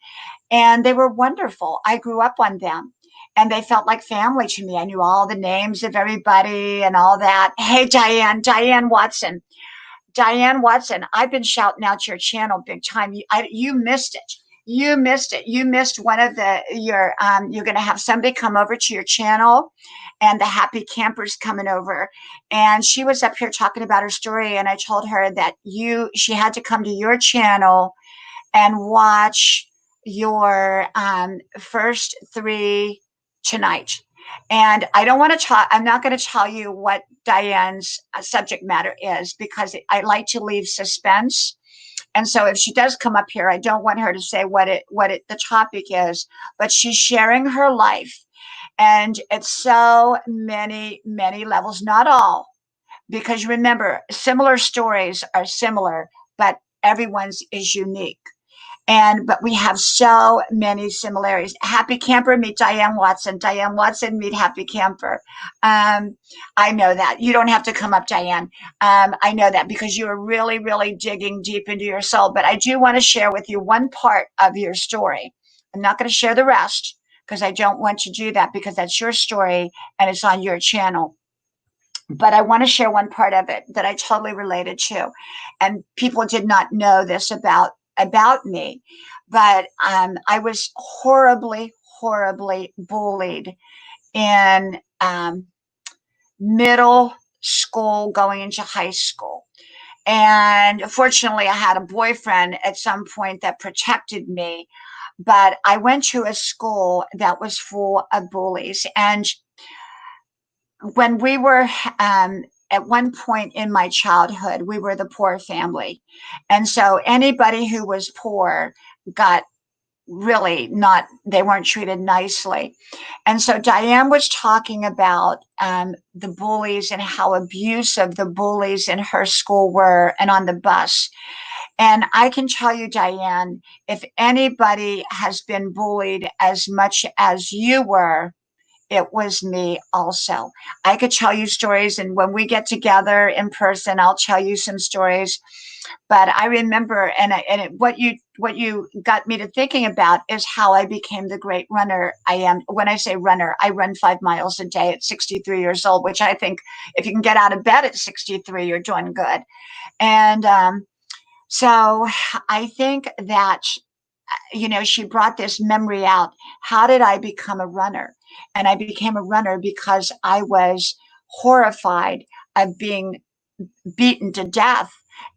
And they were wonderful. I grew up on them. And they felt like family to me. I knew all the names of everybody and all that. Hey, Diane Watson. Diane Watson, I've been shouting out your channel big time. You missed it. You missed one of you're going to have somebody come over to your channel, and the Happy Campers coming over. And she was up here talking about her story. And I told her that she had to come to your channel and watch your first 3 tonight. And I don't want to talk. I'm not going to tell you what Diane's subject matter is, because I like to leave suspense. And so if she does come up here, I don't want her to say what the topic is, but she's sharing her life. And it's so many, many levels, not all, because remember, similar stories are similar, but everyone's is unique. But we have so many similarities. Happy Camper, meet Diane Watson. Diane Watson, meet Happy Camper. I know that. You don't have to come up, Diane. I know that because you are really, really digging deep into your soul. But I do want to share with you one part of your story. I'm not going to share the rest because I don't want to do that, because that's your story and it's on your channel. But I want to share one part of it that I totally related to. And people did not know this about me, but I was horribly bullied in middle school going into high school. And fortunately, I had a boyfriend at some point that protected me. But I went to a school that was full of bullies. And when we were at one point in my childhood, we were the poor family. And so anybody who was poor got really not, they weren't treated nicely. And so Diane was talking about the bullies and how abusive the bullies in her school were and on the bus. And I can tell you, Diane, if anybody has been bullied as much as you were, it was me also. I could tell you stories, and when we get together in person, I'll tell you some stories. But I remember, what you got me to thinking about is how I became the great runner I am. When I say runner, I run 5 miles a day at 63 years old, which I think if you can get out of bed at 63, you're doing good. And so I think that, she brought this memory out. How did I become a runner? And I became a runner because I was horrified of being beaten to death.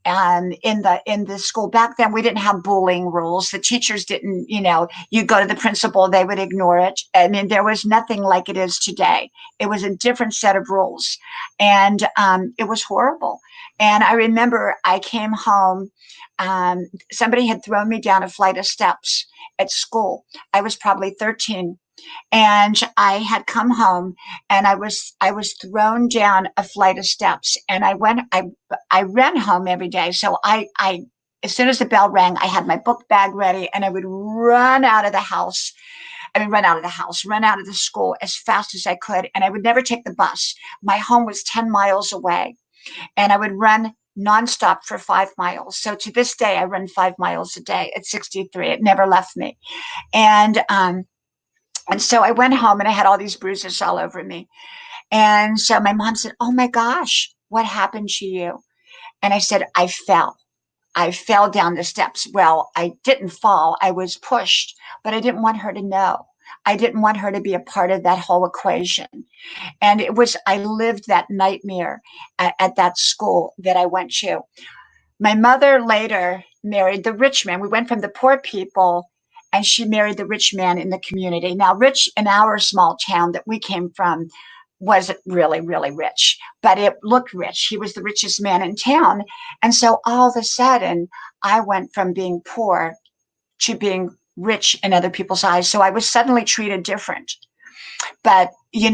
And in the school back then, we didn't have bullying rules. The teachers didn't, you go to the principal, they would ignore it. I mean, there was nothing like it is today. It was a different set of rules, and it was horrible. And I remember I came home. Somebody had thrown me down a flight of steps at school. I was probably 13. And I had come home, and I was thrown down a flight of steps, and I ran home every day. So I as soon as the bell rang, I had my book bag ready, and I would run out of the house. Run out of the house, run out of the school as fast as I could. And I would never take the bus. My home was 10 miles away, and I would run nonstop for 5 miles. So to this day, I run 5 miles a day at 63. It never left me. And so I went home, and I had all these bruises all over me. And so my mom said, "Oh my gosh, what happened to you?" And I said, "I fell. I fell down the steps." Well, I didn't fall. I was pushed, but I didn't want her to know. I didn't want her to be a part of that whole equation. And I lived that nightmare at that school that I went to. My mother later married the rich man. We went from the poor people, and she married the rich man in the community. Now, rich in our small town that we came from wasn't really, really rich, but it looked rich. He was the richest man in town. And so all of a sudden, I went from being poor to being rich in other people's eyes. So I was suddenly treated different. But it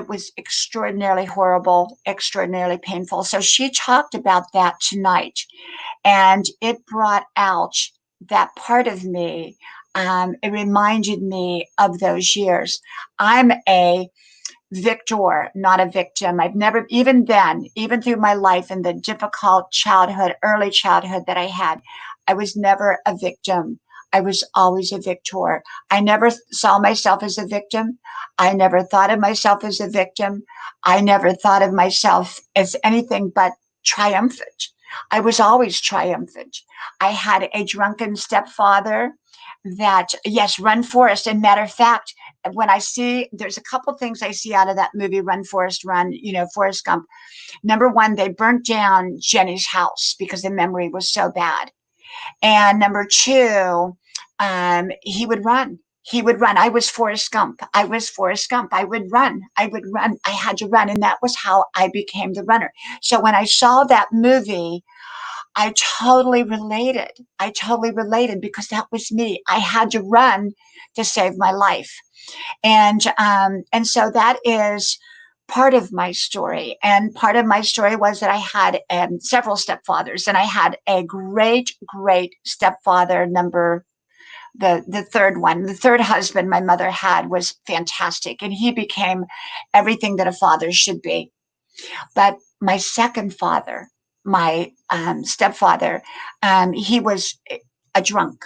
was extraordinarily horrible, extraordinarily painful. So she talked about that tonight, and it brought out that part of me. It reminded me of those years. I'm a victor, not a victim. I've never, even then, even through my life and the difficult childhood, early childhood that I had, I was never a victim. I was always a victor. I never saw myself as a victim. I never thought of myself as a victim. I never thought of myself as anything but triumphant. I was always triumphant. I had a drunken stepfather that, yes, Run Forest. And matter of fact, when there's a couple things I see out of that movie, Run Forest Run, Forrest Gump. Number one, they burnt down Jenny's house because the memory was so bad. And number two, he would run. He would run. I was Forrest Gump. I was Forrest Gump. I would run. I would run. I had to run. And that was how I became the runner. So when I saw that movie, I totally related. I totally related because that was me. I had to run to save my life. And so that is part of my story. And part of my story was that I had several stepfathers, and I had a great, great stepfather, the third one. The third husband my mother had was fantastic, and he became everything that a father should be. But my second father, my stepfather, he was a drunk.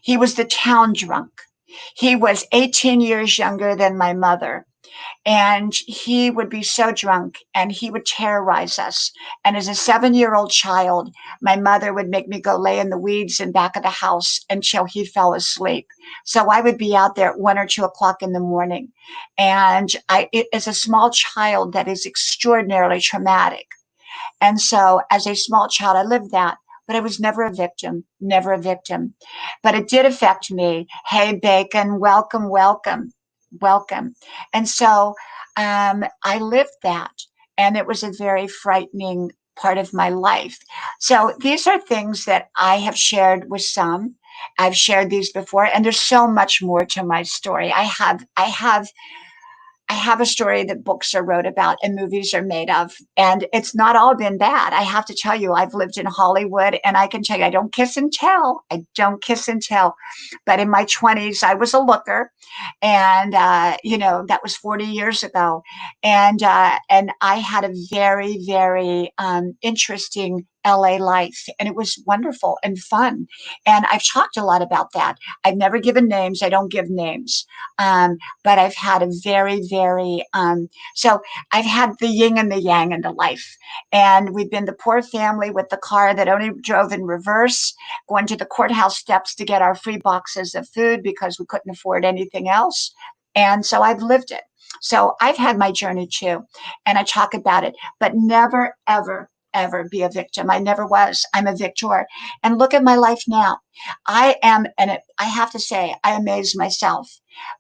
He was the town drunk. He was 18 years younger than my mother. And he would be so drunk and he would terrorize us. And as a 7-year-old child, my mother would make me go lay in the weeds in back of the house until he fell asleep. So I would be out there at 1 or 2 o'clock in the morning. And as a small child, that is extraordinarily traumatic. And so as a small child, I lived that. But I was never a victim, never a victim. But it did affect me. Hey, Bacon, welcome, welcome, welcome. And so I lived that. And it was a very frightening part of my life. So these are things that I have shared with some. I've shared these before, and there's so much more to my story. I have a story that books are wrote about and movies are made of, and it's not all been bad. I have to tell you, I've lived in Hollywood, and I can tell you, I don't kiss and tell. I don't kiss and tell. But in my 20s, I was a looker, and that was 40 years ago, and I had a very, very interesting LA life, and it was wonderful and fun. And I've talked a lot about that. I've never given names. I don't give names. But I've had a very, very, so I've had the yin and the yang in the life. And we've been the poor family with the car that only drove in reverse, going to the courthouse steps to get our free boxes of food because we couldn't afford anything else. And so I've lived it. So I've had my journey too. And I talk about it, but never, ever, ever be a victim. I never was. I'm a victor. And look at my life now. I am, and I have to say, I amaze myself.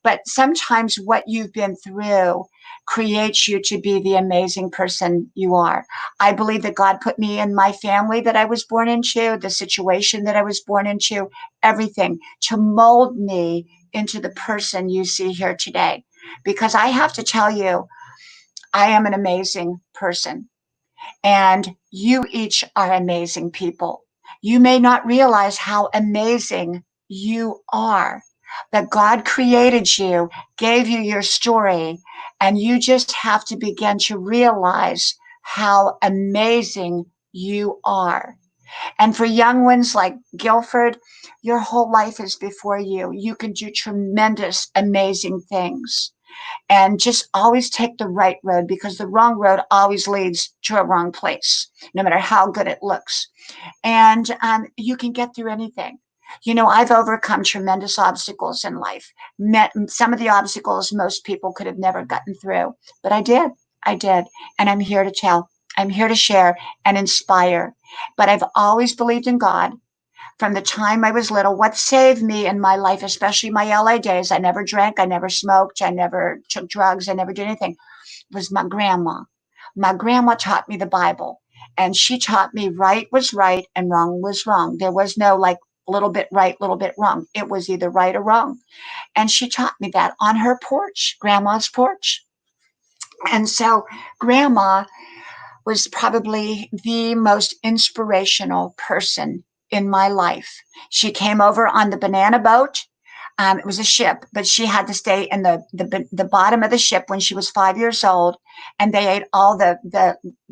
But sometimes what you've been through creates you to be the amazing person you are. I believe that God put me in my family that I was born into, the situation that I was born into, everything to mold me into the person you see here today. Because I have to tell you, I am an amazing person. And you each are amazing people. You may not realize how amazing you are, that God created you, gave you your story, and you just have to begin to realize how amazing you are. And for young ones like Guilford, your whole life is before you. You can do tremendous, amazing things. And just always take the right road, because the wrong road always leads to a wrong place, no matter how good it looks. And you can get through anything. I've overcome tremendous obstacles in life, met some of the obstacles most people could have never gotten through, but I did. I did. And I'm here to tell. I'm here to share and inspire. But I've always believed in God. From the time I was little, what saved me in my life, especially my LA days, I never drank, I never smoked, I never took drugs, I never did anything, was my grandma. My grandma taught me the Bible, and she taught me right was right and wrong was wrong. There was no like little bit right, little bit wrong. It was either right or wrong. And she taught me that on her porch, grandma's porch. And so grandma was probably the most inspirational person in my life. She came over on the banana boat. It was a ship, but she had to stay in the bottom of the ship when she was 5 years old, and they ate all the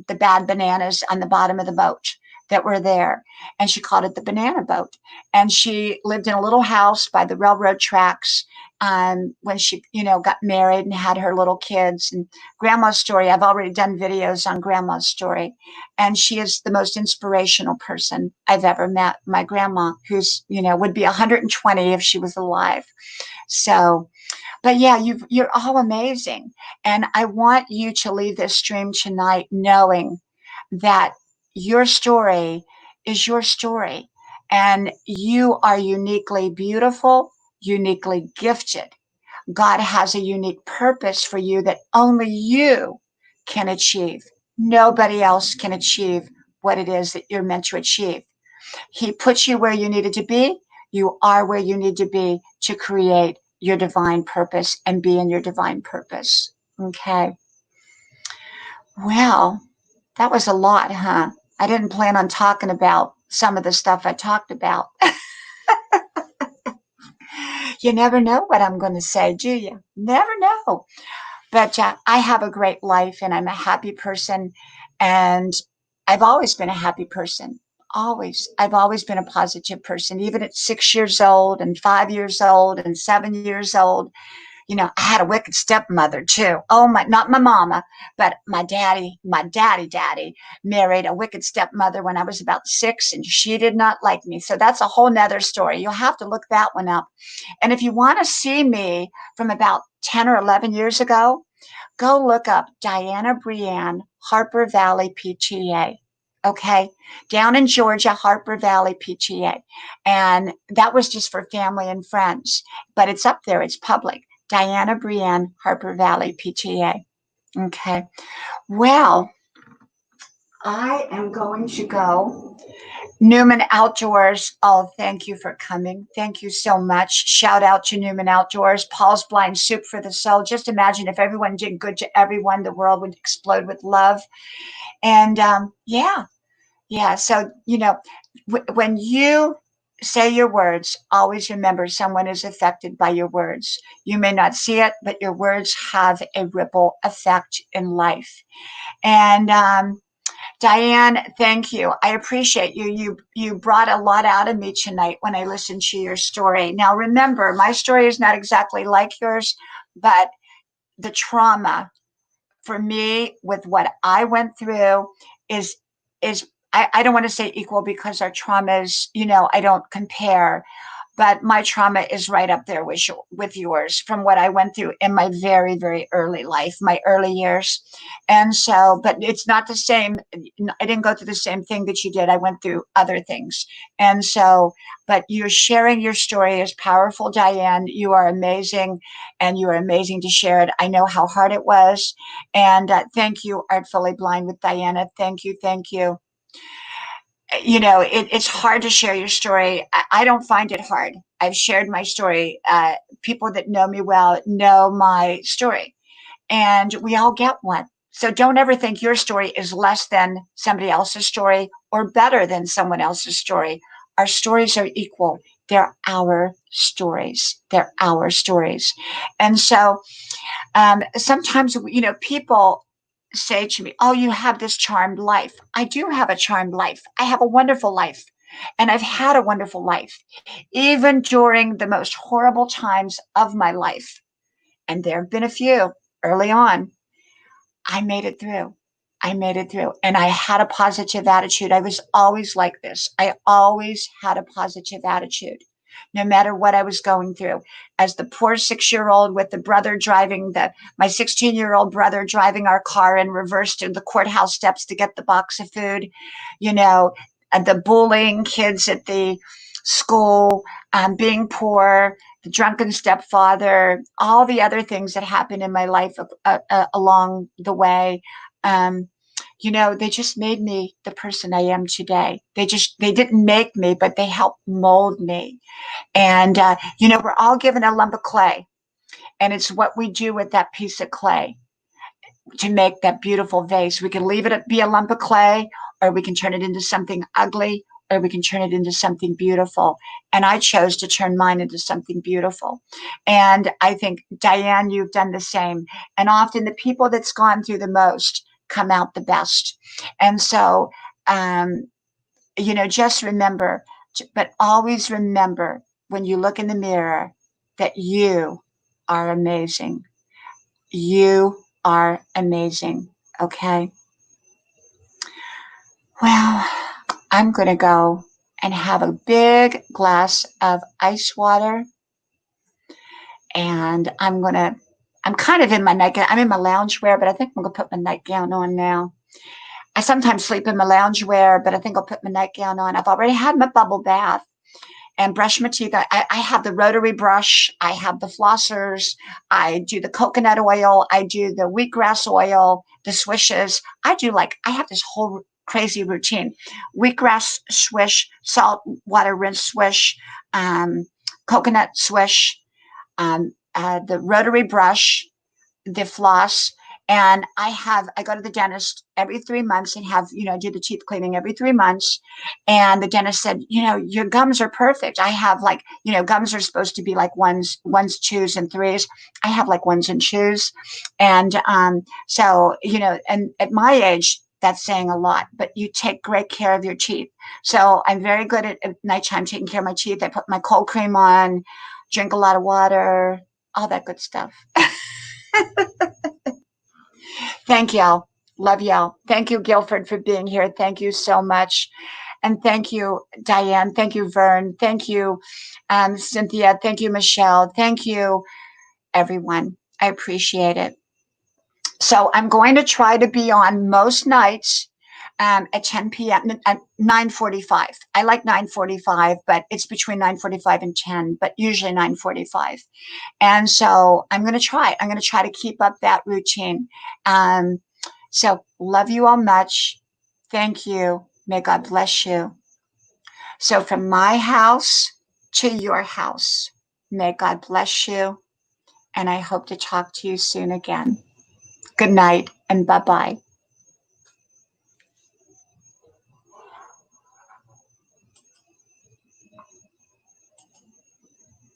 bad bananas on the bottom of the boat that were there. And she called it the banana boat. And she lived in a little house by the railroad tracks when she, got married and had her little kids. And grandma's story, I've already done videos on grandma's story. And she is the most inspirational person I've ever met. My grandma, who's, would be 120 if she was alive. So, but yeah, you're all amazing. And I want you to leave this stream tonight knowing that your story is your story, and you are uniquely beautiful, uniquely gifted. God has a unique purpose for you that only you can achieve. Nobody else can achieve what it is that you're meant to achieve. He puts you where you needed to be. You are where you need to be to create your divine purpose and be in your divine purpose. Okay. Well, that was a lot, huh? I didn't plan on talking about some of the stuff I talked about. You never know what I'm going to say, do you? Never know. But I have a great life, and I'm a happy person. And I've always been a happy person. Always. I've always been a positive person, even at 6 years old and 5 years old and 7 years old. I had a wicked stepmother too. Oh my, not my mama, but my daddy married a wicked stepmother when I was about 6, and she did not like me. So that's a whole nother story. You'll have to look that one up. And if you want to see me from about 10 or 11 years ago, go look up Diana Brienne, Harper Valley PTA. Okay, down in Georgia, Harper Valley PTA. And that was just for family and friends, but it's up there, it's public. Diana Brienne, Harper Valley PTA. Okay, well, I am going to go. Newman Outdoors. Oh, thank you for coming. Thank you so much. Shout out to Newman Outdoors. Paul's Blind Soup for the Soul. Just imagine if everyone did good to everyone, the world would explode with love. And yeah. So, when you say your words, always remember someone is affected by your words. You may not see it, but your words have a ripple effect in life. And Diane, thank you. I appreciate you. You brought a lot out of me tonight when I listened to your story. Now, remember, my story is not exactly like yours, but the trauma for me with what I went through is I don't want to say equal because our traumas, I don't compare, but my trauma is right up there with yours from what I went through in my very, very early life, my early years. And so, but it's not the same. I didn't go through the same thing that you did. I went through other things. And so, but you're sharing your story is powerful, Diane. You are amazing, and you are amazing to share it. I know how hard it was. And thank you, Artfully Blind with Diana. Thank you. Thank you. It's hard to share your story. I don't find it hard. I've shared my story. People that know me well know my story, and we all get one. So don't ever think your story is less than somebody else's story or better than someone else's story. Our stories are equal. They're our stories. They're our stories. And so sometimes, people say to me, "Oh, you have this charmed life." I do have a charmed life. I have a wonderful life. And I've had a wonderful life, even during the most horrible times of my life. And there have been a few early on. I made it through. I made it through. And I had a positive attitude. I was always like this. I always had a positive attitude, no matter what I was going through. As the poor 6-year-old with the brother driving my 16-year-old brother driving our car in reverse to the courthouse steps to get the box of food, and the bullying kids at the school, being poor, the drunken stepfather, all the other things that happened in my life along the way. They just made me the person I am today. They didn't make me, but they helped mold me. And, we're all given a lump of clay, and it's what we do with that piece of clay to make that beautiful vase. We can leave it be a lump of clay, or we can turn it into something ugly, or we can turn it into something beautiful. And I chose to turn mine into something beautiful. And I think, Diane, you've done the same. And often the people that's gone through the most come out the best. And so, just remember, but always remember when you look in the mirror that you are amazing. You are amazing. Okay. Well, I'm going to go and have a big glass of ice water. And I'm kind of in my nightgown. I'm in my loungewear, but I think I'm going to put my nightgown on now. I sometimes sleep in my loungewear, but I think I'll put my nightgown on. I've already had my bubble bath and brush my teeth. I have the rotary brush. I have the flossers. I do the coconut oil. I do the wheatgrass oil, the swishes. I have this whole crazy routine. Wheatgrass swish, salt water rinse swish, coconut swish, the rotary brush, the floss. And I go to the dentist every 3 months and do the teeth cleaning every 3 months. And the dentist said, your gums are perfect. I have gums are supposed to be like ones, twos, and threes. I have like ones and twos. And so, and at my age, that's saying a lot, but you take great care of your teeth. So I'm very good at nighttime taking care of my teeth. I put my cold cream on, drink a lot of water, all that good stuff. Thank y'all. Love y'all. Thank you, Guilford, for being here. Thank you so much. And thank you, Diane. Thank you, Vern. Thank you, Cynthia. Thank you, Michelle. Thank you, everyone. I appreciate it. So I'm going to try to be on most nights at 10 p.m. at 9:45. I like 9:45, but it's between 9:45 and 10, but usually 9:45. And so I'm going to try. I'm going to try to keep up that routine. So love you all much. Thank you. May God bless you. So from my house to your house, may God bless you. And I hope to talk to you soon again. Good night and bye-bye.